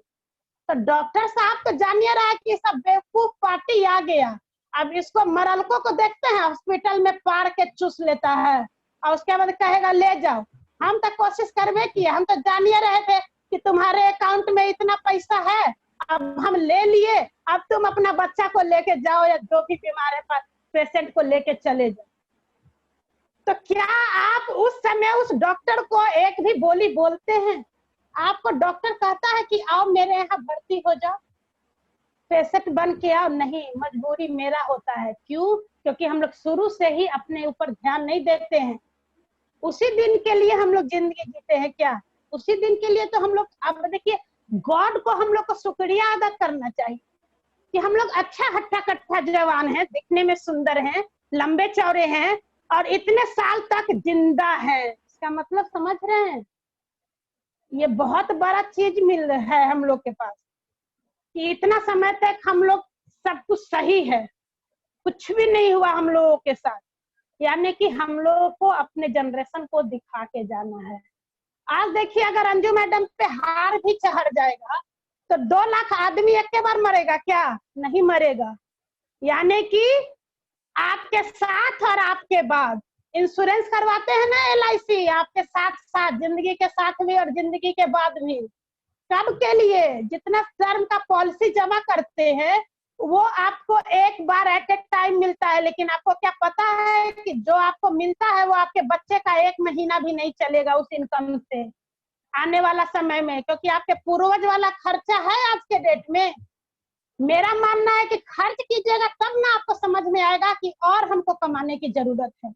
तो डॉक्टर साहब तो जानिए रहा है कि सब बेवकूफ पार्टी आ गया। अब इसको मरलकों को देखते हैं हॉस्पिटल में पार के चूस लेता है और उसके बाद कहेगा ले जाओ। हम तो कोशिश करवे किए, हम तो जानिए रहे थे कि तुम्हारे अकाउंट में इतना पैसा है, अब हम ले लिए, अब तुम अपना बच्चा को लेके जाओ या जो भी बीमार है पेशेंट को लेके चले जाओ। तो क्या आप उस समय उस डॉक्टर को एक भी बोली बोलते हैं? आपको डॉक्टर कहता है कि आओ मेरे यहाँ भर्ती हो जाओ, पेशेंट बन के आओ? नहीं, मजबूरी मेरा होता है। क्यों? क्योंकि हम लोग शुरू से ही अपने ऊपर ध्यान नहीं देते हैं। उसी दिन के लिए हम लोग जिंदगी जीते हैं क्या? उसी दिन के लिए तो हम लोग, अब देखिए गॉड को हम लोग को शुक्रिया अदा करना चाहिए कि हम लोग अच्छा हट्टा कट्टा जवान हैं, दिखने में सुंदर हैं, लंबे चौड़े हैं और इतने साल तक जिंदा है। इसका मतलब समझ रहे हैं? ये बहुत बड़ा चीज मिल रहा है हम लोग के पास कि इतना समय तक हम लोग सब कुछ सही है, कुछ भी नहीं हुआ हम लोगों के साथ। यानी कि हम लोगों को अपने जनरेशन को दिखा के जाना है। आज देखिए अगर अंजू मैडम पे हार भी चढ़ जाएगा तो 2 लाख आदमी एक के बार मरेगा क्या? नहीं मरेगा। यानी कि आपके साथ और आपके बाद इंश्योरेंस करवाते हैं ना LIC, आपके साथ साथ जिंदगी के साथ भी और जिंदगी के बाद भी। कब के लिए? जितना टर्म का पॉलिसी जमा करते हैं वो आपको एक बार एट ए टाइम मिलता है, लेकिन आपको क्या पता है कि जो आपको मिलता है वो आपके बच्चे का 1 महीना भी नहीं चलेगा उस इनकम से आने वाला समय में, क्योंकि आपके पूर्वज वाला खर्चा है आज के डेट में। मेरा मानना है कि खर्च कीजिएगा तब ना आपको समझ में आएगा कि और हमको कमाने की जरूरत है,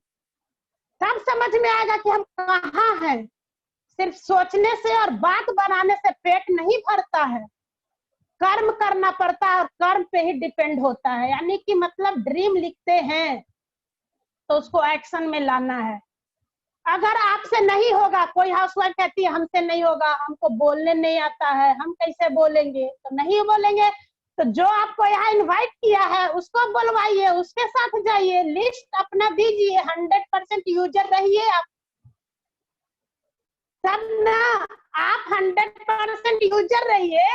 तब समझ में आएगा कि हम कहाँ हैं। सिर्फ सोचने से और बात बनाने से पेट नहीं भरता है, कर्म करना पड़ता है और कर्म पे ही डिपेंड होता है। यानी कि मतलब ड्रीम लिखते हैं तो उसको एक्शन में लाना है। अगर आपसे नहीं होगा, कोई हाउसवाइफ कहती है हमसे नहीं होगा, हमको बोलने नहीं आता है, हम कैसे बोलेंगे? तो नहीं बोलेंगे तो जो आपको यहाँ इनवाइट किया है उसको बुलवाइए, उसके साथ जाइए, लिस्ट अपना दीजिए, 100% यूजर रहिए आप। तब ना आप 100% यूजर रहिए,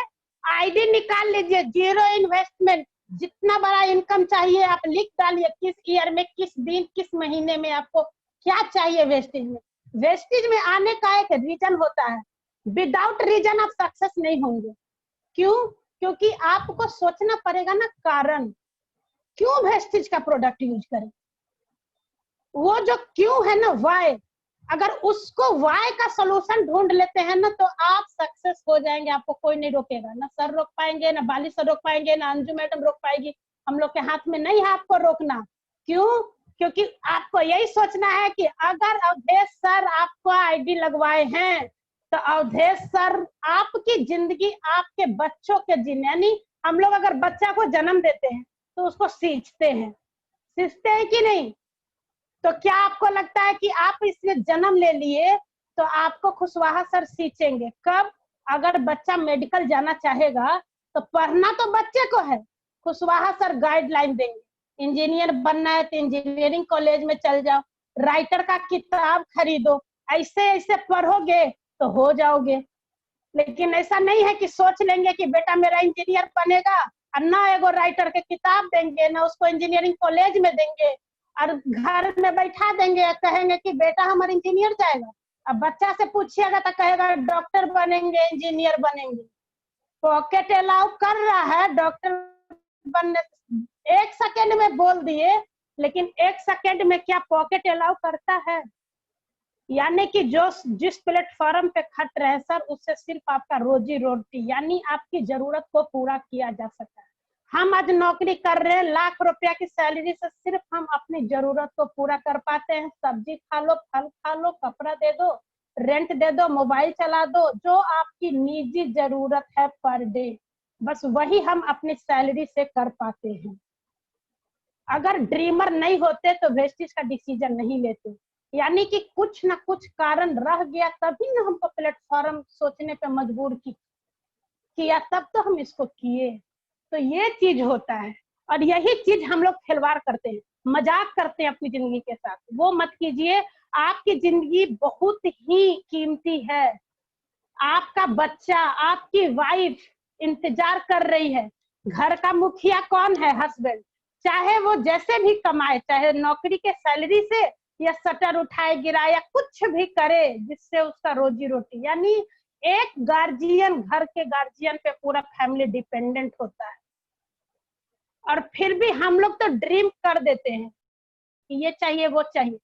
आईडी निकाल लीजिए, 0 इन्वेस्टमेंट, जितना बड़ा इनकम चाहिए आप लिख डालिए, किस ईयर में, किस दिन, किस महीने में आपको क्या चाहिए वेस्टेज में। वेस्टेज में आने का एक रीजन होता है, विदाउट रीजन आप सक्सेस नहीं होंगे। क्यों? क्योंकि आपको सोचना पड़ेगा ना कारण, क्यों वेस्टेज का प्रोडक्ट यूज करें। वो जो क्यों है ना, वाई, अगर उसको वाई का सोल्यूशन ढूंढ लेते हैं ना तो आप सक्सेस हो जाएंगे। आपको कोई नहीं रोकेगा, ना सर रोक पाएंगे, ना बाली सर रोक पाएंगे, ना अंजू मैडम रोक पाएगी। हम लोग के हाथ में नहीं है आपको रोकना। क्यों? क्योंकि आपको यही सोचना है कि अगर अवधेश सर आपको आईडी लगवाए हैं तो अवधेश सर आपकी जिंदगी आपके बच्चों के जीने, यानी हम लोग अगर बच्चा को जन्म देते हैं तो उसको सींचते हैं कि नहीं? तो क्या आपको लगता है कि आप इसमें जन्म ले लिए तो आपको खुशवाहा सर सींचेंगे कब? अगर बच्चा मेडिकल जाना चाहेगा तो पढ़ना तो बच्चे को है, खुशवाहा सर गाइडलाइन देंगे। इंजीनियर बनना है तो इंजीनियरिंग कॉलेज में चल जाओ, राइटर का किताब खरीदो, ऐसे ऐसे पढ़ोगे तो हो जाओगे। लेकिन ऐसा नहीं है कि सोच लेंगे कि बेटा मेरा इंजीनियर बनेगा और ना एगो राइटर के किताब देंगे, ना उसको इंजीनियरिंग कॉलेज में देंगे और घर में बैठा देंगे और कहेंगे कि बेटा हमारा इंजीनियर जाएगा। अब बच्चा से पूछिएगा तो कहेगा डॉक्टर बनेंगे, इंजीनियर बनेंगे। पॉकेट अलाउ कर रहा है डॉक्टर बनने, 1 सेकेंड में बोल दिए, लेकिन 1 सेकेंड में क्या पॉकेट अलाउ करता है? यानी कि जो जिस प्लेटफॉर्म पे खट रहे हैं सर, उससे सिर्फ आपका रोजी रोटी यानी आपकी जरूरत को पूरा किया जा सकता है। हम आज नौकरी कर रहे हैं, लाख रुपया की सैलरी से सिर्फ हम अपनी जरूरत को पूरा कर पाते हैं। सब्जी खा लो, फल खा लो, कपड़ा दे दो, रेंट दे दो, मोबाइल चला दो, जो आपकी निजी जरूरत है पर डे, बस वही हम अपनी सैलरी से कर पाते हैं। अगर ड्रीमर नहीं होते तो वेस्टेज का डिसीजन नहीं लेते। यानी कि कुछ ना कुछ कारण रह गया, तभी ना हमको प्लेटफॉर्म सोचने पे मजबूर किया, तब तो हम इसको किए। तो ये चीज होता है, और यही चीज हम लोग खिलवाड़ करते हैं, मजाक करते हैं अपनी जिंदगी के साथ। वो मत कीजिए, आपकी जिंदगी बहुत ही कीमती है। आपका बच्चा, आपकी वाइफ इंतजार कर रही है। घर का मुखिया कौन है? हस्बैंड। चाहे वो जैसे भी कमाए, चाहे नौकरी के सैलरी से या शटर उठाए गिराए या कुछ भी करे जिससे उसका रोजी रोटी, यानी एक गार्जियन, घर के गार्जियन पे पूरा फैमिली डिपेंडेंट होता है। और फिर भी हम लोग तो ड्रीम कर देते हैं कि ये चाहिए वो चाहिए,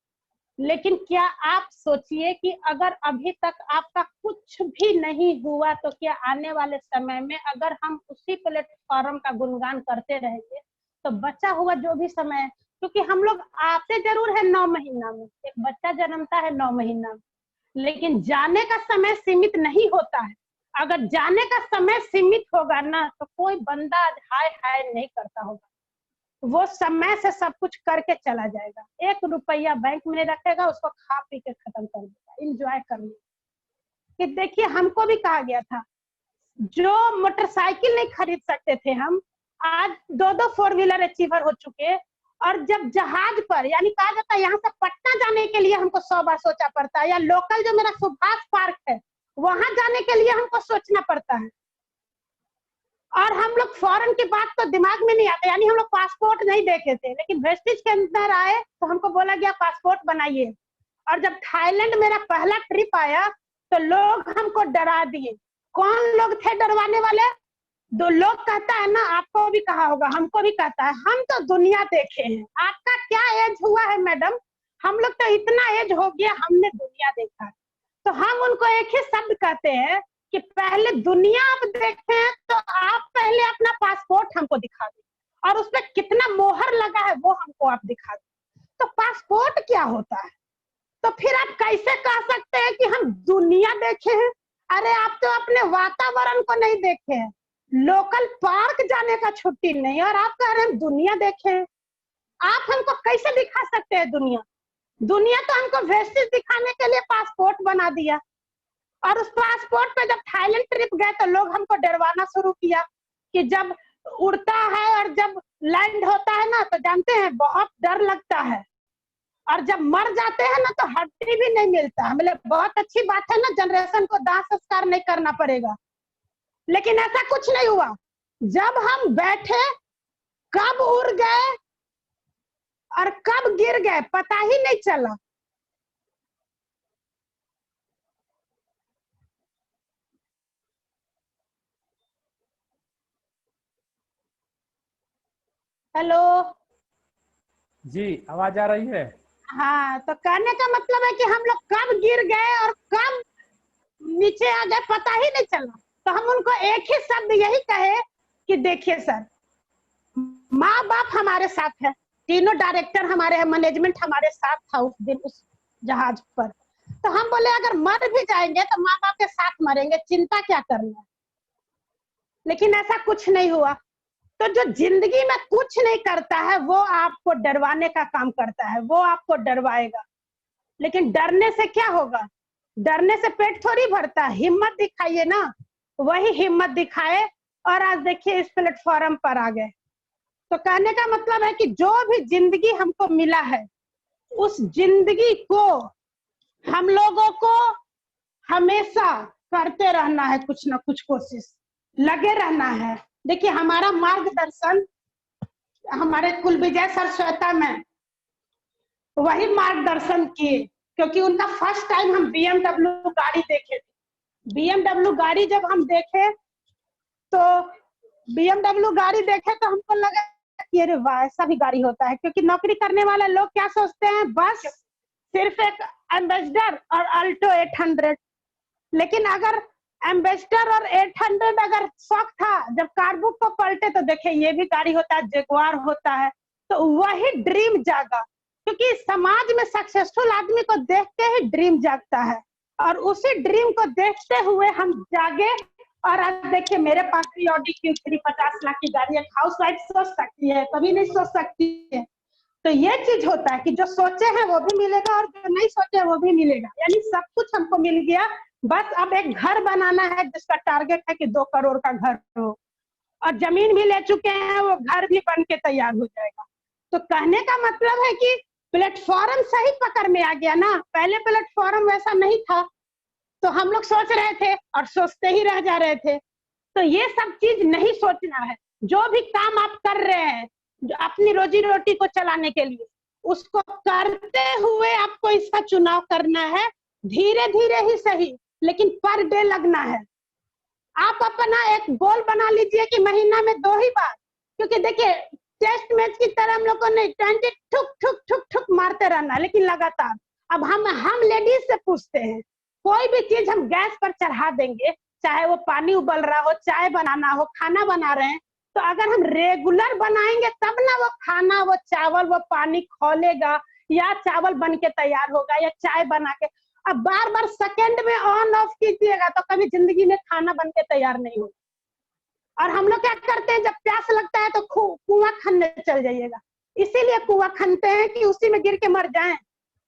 लेकिन क्या आप सोचिए कि अगर अभी तक आपका कुछ भी नहीं हुआ तो क्या आने वाले समय में अगर हम उसी प्लेटफॉर्म का गुणगान करते रहेंगे तो बचा हुआ जो भी समय है, क्योंकि हम लोग आते जरूर है 9 महीना में, एक बच्चा जन्मता है 9 महीना में, लेकिन जाने का समय सीमित नहीं होता है। अगर जाने का समय सीमित होगा ना तो कोई बंदा हाय हाय नहीं करता होगा, वो समय से सब कुछ करके चला जाएगा। 1 रुपया बैंक में नहीं रखेगा, उसको खा पी के खत्म कर देगा, इंजॉय करने। कि देखिए हमको भी कहा गया था, जो मोटरसाइकिल नहीं खरीद सकते थे हम, आज 2-2 4 व्हीलर अचीवर हो चुके। और जब जहाज पर, यानी कहा जाता है यहाँ से पटना जाने के लिए हमको 100 बार सोचा पड़ता है, या लोकल जो मेरा सुभाष पार्क है वहां जाने के लिए हमको सोचना पड़ता है। और हम लोग फॉरेन की बात तो दिमाग में नहीं आता, यानी हम लोग पासपोर्ट नहीं देखे थे, लेकिन वेस्टेज के अंदर आए तो हमको बोला गया पासपोर्ट बनाइए। और जब थाईलैंड मेरा पहला ट्रिप आया तो लोग हमको डरा दिए। कौन लोग थे डरवाने वाले? 2 लोग कहता है ना, आपको भी कहा होगा, हमको भी कहता है, हम तो दुनिया देखे हैं। आपका क्या एज हुआ है मैडम? हम लोग तो इतना एज हो गया, हमने दुनिया देखा है। तो हम उनको एक ही शब्द कहते हैं कि पहले दुनिया आप देखें तो आप पहले अपना पासपोर्ट हमको दिखा दें, और उस पर कितना मोहर लगा है वो हमको आप दिखा दें। तो पासपोर्ट क्या होता है? तो फिर आप कैसे कह सकते हैं कि हम दुनिया देखे हैं? अरे आप तो अपने वातावरण को नहीं देखे हैं, लोकल पार्क जाने का छुट्टी नहीं, और आप कह रहे हैं दुनिया देखे हैं। आप हमको कैसे दिखा सकते हैं दुनिया? दुनिया तो हमको वेस्टेज दिखाने के लिए पासपोर्ट बना दिया। और उस पासपोर्ट पे जब थाईलैंड ट्रिप गए तो लोग हमको डरवाना शुरू किया कि जब उड़ता है और जब लैंड होता है ना तो जानते हैं बहुत डर लगता है, और जब मर जाते हैं ना तो हड्डी भी नहीं मिलता। मतलब बहुत अच्छी बात है ना, जनरेशन को दाह संस्कार नहीं करना पड़ेगा, लेकिन ऐसा कुछ नहीं हुआ। जब हम बैठे, कब उड़ गए और कब गिर गए पता ही नहीं चला। हेलो जी, आवाज आ रही है? हाँ, तो कहने का मतलब है कि हम लोग कब गिर गए और कब नीचे आ गए पता ही नहीं चला। तो हम उनको एक ही शब्द यही कहे कि देखिए सर, माँ बाप हमारे साथ है, तीनों डायरेक्टर हमारे हैं, मैनेजमेंट हमारे साथ था उस दिन उस जहाज पर। तो हम बोले अगर मर भी जाएंगे तो माँ बाप के साथ मरेंगे, चिंता क्या करना है। लेकिन ऐसा कुछ नहीं हुआ। तो जो जिंदगी में कुछ नहीं करता है वो आपको डरवाने का काम करता है, वो आपको डरवाएगा। लेकिन डरने से क्या होगा? डरने से पेट थोड़ी भरता है। हिम्मत दिखाइए ना, वही हिम्मत दिखाए और आज देखिए इस प्लेटफॉर्म पर आ गए। तो कहने का मतलब है कि जो भी जिंदगी हमको मिला है उस जिंदगी को हम लोगों को हमेशा करते रहना है, कुछ ना कुछ कोशिश लगे रहना है। देखिए हमारा मार्गदर्शन हमारे कुल विजय सर श्वेता में वही मार्गदर्शन किए क्योंकि उनका फर्स्ट टाइम हम BMW गाड़ी देखे थे। BMW गाड़ी जब हम देखे तो BMW गाड़ी देखे तो हमको लगा कि अरे वाह, ऐसा भी गाड़ी होता है। क्योंकि नौकरी करने वाले लोग क्या सोचते हैं, बस सिर्फ एक एम्बेसडर और अल्टो 800। लेकिन अगर एम्बेसडर और 800 अगर शौक था, जब कारबुक को पलटे तो देखे ये भी गाड़ी होता है, जगुआर होता है। तो वही ड्रीम जागा, क्योंकि समाज में सक्सेसफुल आदमी को देख के ही ड्रीम जागता है। और उसी ड्रीम को देखते हुए हम जागे। और आज देखिए मेरे पास भी ऑडी Q3 50 लाख की गाड़ी है। हाउस वाइफ सोच सकती है, कभी नहीं सोच सकती है। तो ये चीज होता है कि जो सोचे हैं वो भी मिलेगा और जो नहीं सोचे वो भी मिलेगा। यानी सब कुछ हमको मिल गया, बस अब एक घर बनाना है जिसका टारगेट है कि 2 करोड़ का घर हो। और जमीन भी ले चुके हैं, वो घर भी बन के तैयार हो जाएगा। तो कहने का मतलब है कि प्लेटफॉर्म सही पकड़ में आ गया ना। पहले प्लेटफॉर्म वैसा नहीं था, तो हम लोग सोच रहे थे और सोचते ही रह जा रहे थे। तो ये सब चीज नहीं सोचना है। जो भी काम आप कर रहे हैं अपनी रोजी रोटी को चलाने के लिए, उसको करते हुए आपको इसका चुनाव करना है। धीरे धीरे ही सही, लेकिन पर डे लगना है। आप अपना एक गोल बना लीजिए कि महीना में 2 ही बार, क्योंकि देखिए टेस्ट मैच की तरह हम लोग को नहीं 20 ठुक ठुक ठुक ठुक मारते रहना, लेकिन लगातार। अब हम लेडीज से पूछते हैं, कोई भी चीज हम गैस पर चढ़ा देंगे, चाहे वो पानी उबल रहा हो, चाय बनाना हो, खाना बना रहे हैं, तो अगर हम रेगुलर बनाएंगे तब ना वो खाना, वो चावल, वो पानी खौलेगा या चावल बन के तैयार होगा या चाय बना के। अब बार बार सेकंड में ऑन ऑफ कीजिएगा तो कभी जिंदगी में खाना बन के तैयार नहीं होगा। और हम लोग क्या करते हैं, जब प्यास लगता है तो कुआं खनने चल जाइएगा। इसीलिए कुआं खनते हैं कि उसी में गिर के मर जाएं।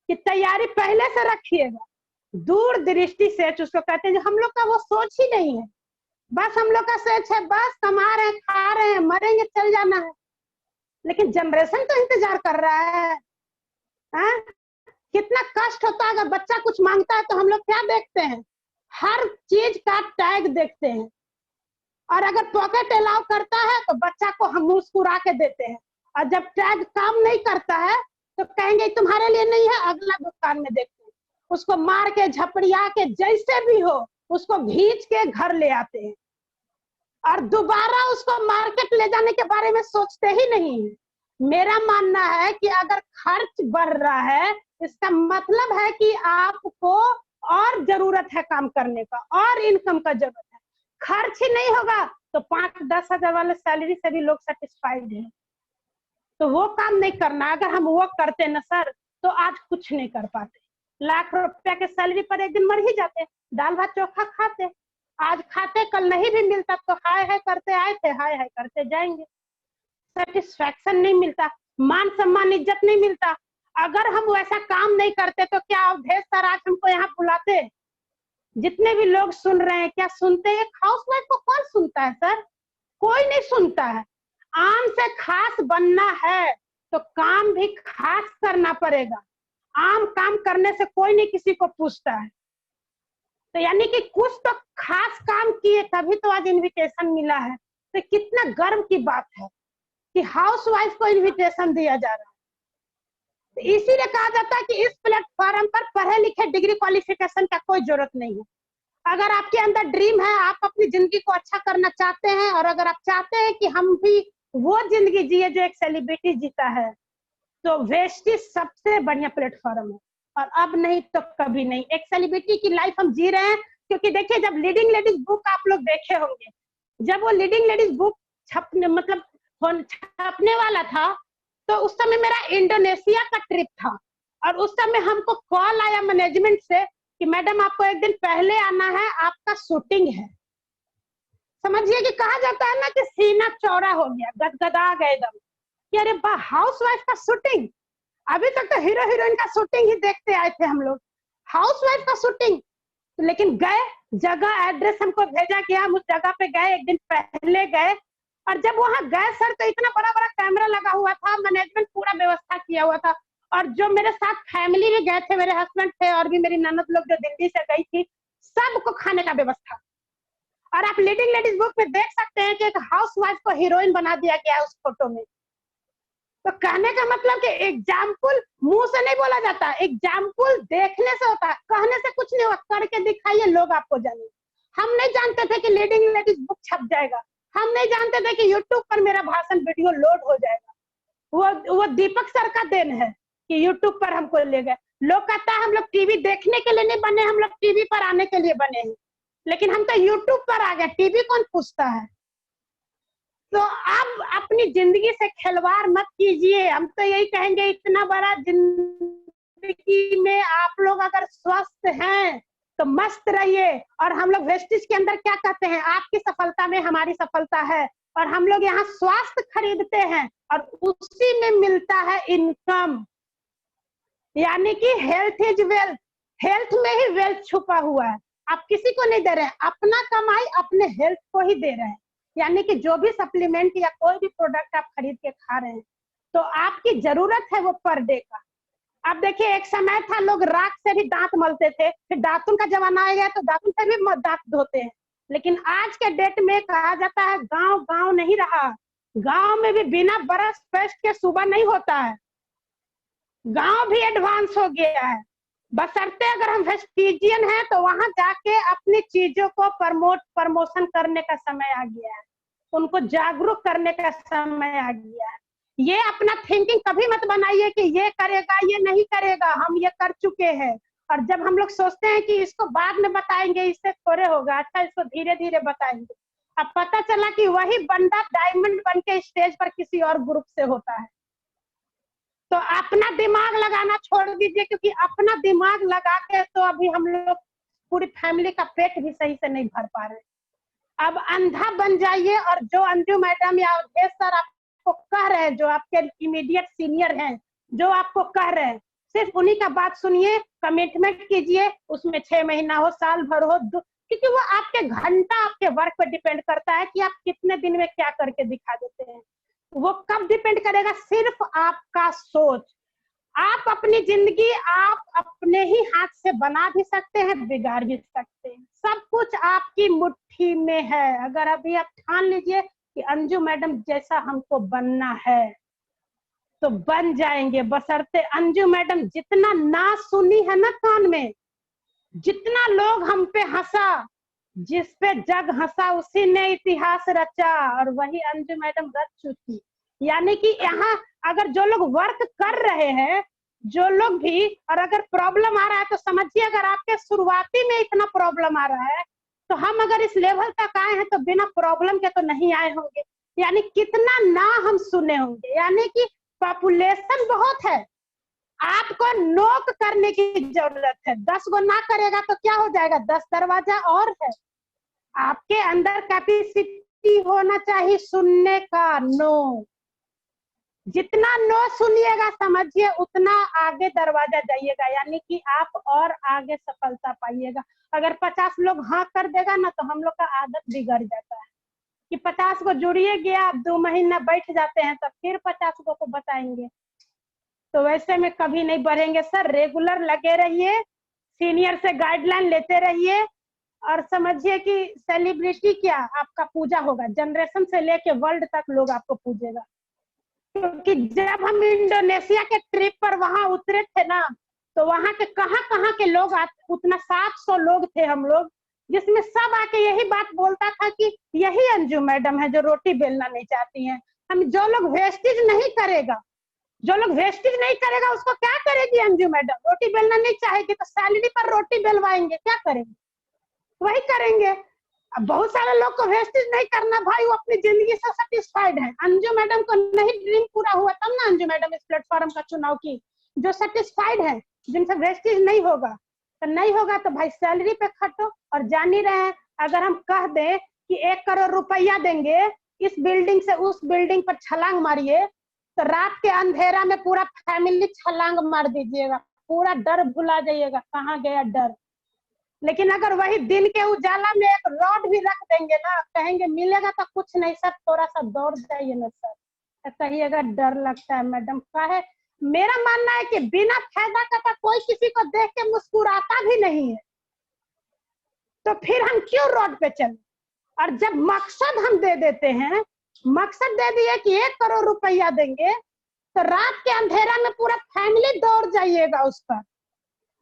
कि तैयारी पहले से रखिएगा, दूर दृष्टि से उसको कहते हैं। जो हम लोग का वो सोच ही नहीं है, बस हम लोग का सोच है बस कमा रहे हैं, खा रहे हैं, मरेंगे, चल जाना है। लेकिन जनरेशन तो इंतजार कर रहा है। कितना कष्ट होता है। अगर बच्चा कुछ मांगता है तो हम लोग क्या देखते हैं, हर चीज का टैग देखते हैं। और अगर पॉकेट अलाउ करता है तो बच्चा को हम मुस्कुरा के देते हैं। और जब टैग काम नहीं करता है तो कहेंगे तुम्हारे लिए नहीं है, अगला दुकान में देखते हैं। उसको मार के, झपड़िया के, जैसे भी हो उसको खींच के घर ले आते हैं। और दोबारा उसको मार्केट ले जाने के बारे में सोचते ही नहीं है। मेरा मानना है कि अगर खर्च बढ़ रहा है, इसका मतलब है कि आपको और जरूरत है काम करने का, और इनकम का जरूरत है। खर्च ही नहीं होगा तो 5-10 हजार वाले सैलरी से भी लोग सेटिस्फाइड हैं। तो वो काम नहीं करना। अगर हम वो करते ना सर, तो आज कुछ नहीं कर पाते। लाख रुपया के सैलरी पर एक दिन मर ही जाते। दाल भात चोखा खाते, आज खाते, कल नहीं भी मिलता तो हाय हाय करते आए थे, हाय हाय करते जाएंगे। सेटिस्फैक्शन नहीं मिलता, मान सम्मान, इज्जत नहीं मिलता। अगर हम वैसा काम नहीं करते तो क्या अवधेश सर आज हमको यहाँ बुलाते? जितने भी लोग सुन रहे हैं, क्या सुनते हैं? हाउसवाइफ को कौन सुनता है सर? कोई नहीं सुनता है। आम से खास बनना है तो काम भी खास करना पड़ेगा। आम काम करने से कोई नहीं किसी को पूछता है। तो यानी कि कुछ तो खास काम किए तभी तो आज इनविटेशन मिला है। तो कितना गर्व की बात है कि हाउसवाइफ को इनविटेशन दिया जा रहा है। तो इसीलिए कहा जाता है कि इस प्लेटफॉर्म पर पढ़े लिखे, डिग्री क्वालिफिकेशन का कोई जरूरत नहीं है। अगर आपके अंदर ड्रीम है, आप अपनी जिंदगी को अच्छा करना चाहते हैं, और अगर आप चाहते हैं कि हम भी वो जिंदगी जिए जो एक सेलिब्रिटी जीता है, तो वेस्टिज सबसे बढ़िया प्लेटफॉर्म है। और अब नहीं तो कभी नहीं। एक सेलिब्रिटी की लाइफ हम जी रहे हैं। क्योंकि देखिए, जब लीडिंग लेडीज बुक आप लोग देखे होंगे, जब वो लीडिंग लेडीज बुक छपने वाला था, तो उस समय मेरा इंडोनेशिया का ट्रिप था। और उस समय हमको कॉल आया मैनेजमेंट से कि मैडम आपको एक दिन पहले आना है, आपका शूटिंग है। समझिए कि कहा जाता है ना कि सीना चौड़ा हो गया, गदगदा गए एकदम कि अरे वाह, हाउसवाइफ का शूटिंग। अभी तक तो हीरो हीरोइन का शूटिंग ही देखते आए थे हम लोग, हाउसवाइफ का शूटिंग। तो लेकिन गए, जगह एड्रेस हमको भेजा गया, हम उस जगह पे गए, एक दिन पहले गए। और जब वहां गए सर, तो इतना बड़ा बड़ा कैमरा लगा हुआ था, मैनेजमेंट पूरा व्यवस्था किया हुआ था। और जो मेरे साथ फैमिली में गए थे, मेरे हस्बैंड थे और भी मेरी ननद लोग जो दिल्ली से गई थी, सबको खाने का व्यवस्था। और आप लीडिंग लेडीज बुक में देख सकते हैं कि एक हाउसवाइफ को हीरोइन बना दिया गया उस फोटो में। तो कहने का मतलब कि एग्जाम्पल मुंह से नहीं बोला जाता, एग्जाम्पल देखने से होता है, कहने से कुछ नहीं होता, करके दिखाइए, लोग आपको जाने। हम नहीं जानते थे कि लीडिंग लेडीज बुक छप जाएगा, हम नहीं जानते थे कि यूट्यूब पर मेरा भाषण वीडियो लोड हो जाएगा। वो दीपक सर का देन है कि यूट्यूब पर हमको ले गए। लोग कहता है हम लोग टीवी देखने के लिए नहीं बने, हम लोग टीवी पर आने के लिए बने हैं, लेकिन हम तो यूट्यूब पर आ गए, टीवी कौन पूछता है। तो अब अपनी जिंदगी से खिलवाड़ मत कीजिए, हम तो यही कहेंगे, इतना बड़ा जिंदगी में आप लोग अगर स्वस्थ हैं तो मस्त रहिए। और हम लोग वेस्टिज के अंदर क्या कहते हैं, आपकी सफलता में हमारी सफलता है, और हम लोग यहाँ स्वास्थ्य खरीदते हैं और उसी में मिलता है इनकम, यानी कि हेल्थ इज वेल्थ, हेल्थ में ही वेल्थ छुपा हुआ है। आप किसी को नहीं दे रहे हैं, अपना कमाई अपने हेल्थ को ही दे रहे हैं, यानी कि जो भी सप्लीमेंट या कोई भी प्रोडक्ट आप खरीद के खा रहे हैं तो आपकी जरूरत है वो पर डे का। अब देखिए, एक समय था लोग राख से भी दांत मलते थे, फिर दातुन का जमाना आ गया तो दातुन से भी दांत धोते हैं, लेकिन आज के डेट में कहा जाता है गांव गांव नहीं रहा, गांव में भी बिना ब्रश पेस्ट के सुबह नहीं होता है, गांव भी एडवांस हो गया है। बशर्ते अगर हम वेस्टिजियन हैं तो वहां जाके अपनी चीजों को प्रमोशन करने का समय आ गया है, उनको जागरूक करने का समय आ गया है। ये अपना थिंकिंग कभी मत बनाइए कि ये करेगा ये नहीं करेगा, हम ये कर चुके हैं, और जब हम लोग सोचते हैं कि इसको बाद में बताएंगे, इससे थोड़े होगा, अच्छा इसको धीरे धीरे बताएंगे, अब पता चला कि वही बंदा डायमंड बन के स्टेज पर किसी और ग्रुप से होता है। तो अपना दिमाग लगाना छोड़ दीजिए, क्योंकि अपना दिमाग लगा के तो अभी हम लोग पूरी फैमिली का पेट भी सही से नहीं भर पा रहे। अब अंधा बन जाइए, और जो अंजू मैडम या अवधेश सर आपको कह रहे हैं, जो आपके इमीडिएट सीनियर हैं, जो आपको कह रहे हैं, सिर्फ उन्हीं का बात सुनिए, कमिटमेंट कीजिए, उसमें 6 महीना हो, साल भर हो, क्योंकि वो आपके घंटा आपके वर्क पर डिपेंड करता है कि आप कितने दिन में क्या करके दिखा देते हैं। वो कब डिपेंड करेगा, सिर्फ आपका सोच। आप अपनी जिंदगी आप अपने ही हाथ से बना भी सकते हैं, बिगाड़ भी सकते हैं, सब कुछ आपकी मुट्ठी में है। अगर अभी आप ठान लीजिए कि अंजू मैडम जैसा हमको बनना है तो बन जाएंगे, बशर्ते अंजू मैडम जितना ना सुनी है ना कान में, जितना लोग हम पे हंसा, जिस पे जग हंसा उसी ने इतिहास रचा, और वही अंजू मैडम रच चुकी। यानी कि यहाँ अगर जो लोग वर्क कर रहे हैं, जो लोग भी, और अगर प्रॉब्लम आ रहा है तो समझिए, अगर आपके शुरुआती में इतना प्रॉब्लम आ रहा है तो हम अगर इस लेवल तक आए हैं तो बिना प्रॉब्लम के तो नहीं आए होंगे। यानी कितना ना हम सुने होंगे, यानी कि पॉपुलेशन बहुत है, आपको नोक करने की जरूरत है। 10 गो ना करेगा तो क्या हो जाएगा, 10 दरवाजा और है। आपके अंदर कैपेसिटी होना चाहिए सुनने का, नो। जितना नो सुनिएगा समझिए उतना आगे दरवाजा जाइएगा, यानी कि आप और आगे सफलता पाइएगा। अगर 50 लोग हाँ कर देगा ना तो हम लोग का आदत बिगड़ जाता है कि 50 को जुड़िए गया, आप 2 महीना बैठ जाते हैं, तब फिर 50 को बताएंगे, तो वैसे में कभी नहीं बढ़ेंगे। सर रेगुलर लगे रहिए, सीनियर से गाइडलाइन लेते रहिए, और समझिए कि सेलिब्रिटी क्या आपका पूजा होगा, जनरेशन से लेके वर्ल्ड तक लोग आपको पूजेगा। क्योंकि जब हम इंडोनेशिया के ट्रिप पर वहां उतरे थे ना, तो वहां के कहाँ के लोग उतना 700 लोग थे हम लोग, जिसमें सब आके यही बात बोलता था कि यही अंजू मैडम है जो रोटी बेलना नहीं चाहती हैं। हम जो लोग वेस्टेज नहीं करेगा, जो लोग वेस्टेज नहीं करेगा उसको क्या करेगी अंजू मैडम, रोटी बेलना नहीं चाहेगी तो सैलरी पर रोटी बेलवाएंगे, क्या करेंगे, वही करेंगे। अब बहुत सारे लोग को वेस्टेज नहीं करना भाई, वो अपनी जिंदगी से सेटिस्फाइड है। अंजू मैडम को नहीं ड्रीम पूरा हुआ तब ना अंजू मैडम इस प्लेटफॉर्म का चुनाव की। जो सेटिस्फाइड है, जिनसे वेस्टेज नहीं होगा तो नहीं होगा, तो भाई सैलरी पे खटो। और जान ही रहे हैं, अगर हम कह दें कि 1 करोड़ रुपया देंगे, इस बिल्डिंग से उस बिल्डिंग पर छलांग मारिए, तो रात के अंधेरा में पूरा फैमिली छलांग मार दीजिएगा, पूरा डर भुला जाइएगा, कहाँ गया डर। लेकिन अगर वही दिन के उजाला में एक रॉड भी रख देंगे ना, कहेंगे मिलेगा तो कुछ नहीं सर, थोड़ा सा दौड़ जाइए ना सर, तो कहिएगा डर लगता है मैडम। काहे, मेरा मानना है कि बिना फायदा का कोई किसी को देख के मुस्कुराता भी नहीं है, तो फिर हम क्यों रोड पे चले। और जब मकसद हम दे देते हैं, मकसद दे दिए कि 1 करोड़ रुपया देंगे, तो रात के अंधेरा में पूरा फैमिली दौड़ जाइएगा उस पर,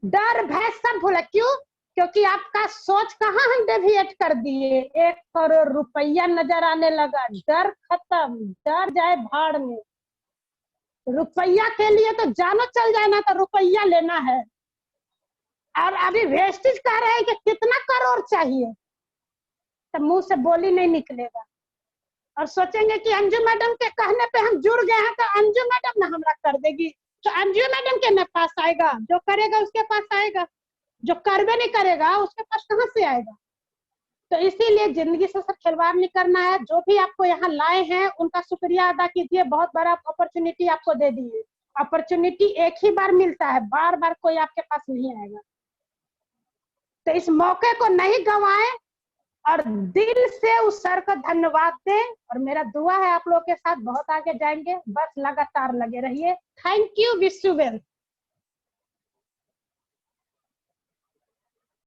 डर भय सब भूला। क्यों? क्योंकि आपका सोच कहाँ हम डेविएट कर दिए, 1 करोड़ रुपया नजर आने लगा, डर खत्म, डर जाए भाड़ में। रुपया के लिए तो जानो चल जाए ना, तो रुपया लेना है। और अभी वेस्टेज कह रहे हैं कि कितना करोड़ चाहिए, तो मुंह से बोली नहीं निकलेगा और सोचेंगे कि अंजू मैडम के कहने पे हम जुड़ गए हैं तो अंजू मैडम ना हमरा कर देगी। तो अंजू मैडम के न पास आएगा, जो करेगा उसके पास आएगा, जो करबे नहीं करेगा उसके पास कहाँ से आएगा। तो इसीलिए जिंदगी से सब खिलवाड़ नहीं करना है। जो भी आपको यहाँ लाए हैं उनका शुक्रिया अदा कीजिए, बहुत बड़ा अपॉर्चुनिटी आपको दे दी है। अपॉर्चुनिटी एक ही बार मिलता है, बार बार कोई आपके पास नहीं आएगा। तो इस मौके को नहीं गंवाएं और दिल से उस सर को धन्यवाद दें। और मेरा दुआ है आप लोगों के साथ बहुत आगे जाएंगे, बस लगातार लगे रहिए। Thank you, wish you well.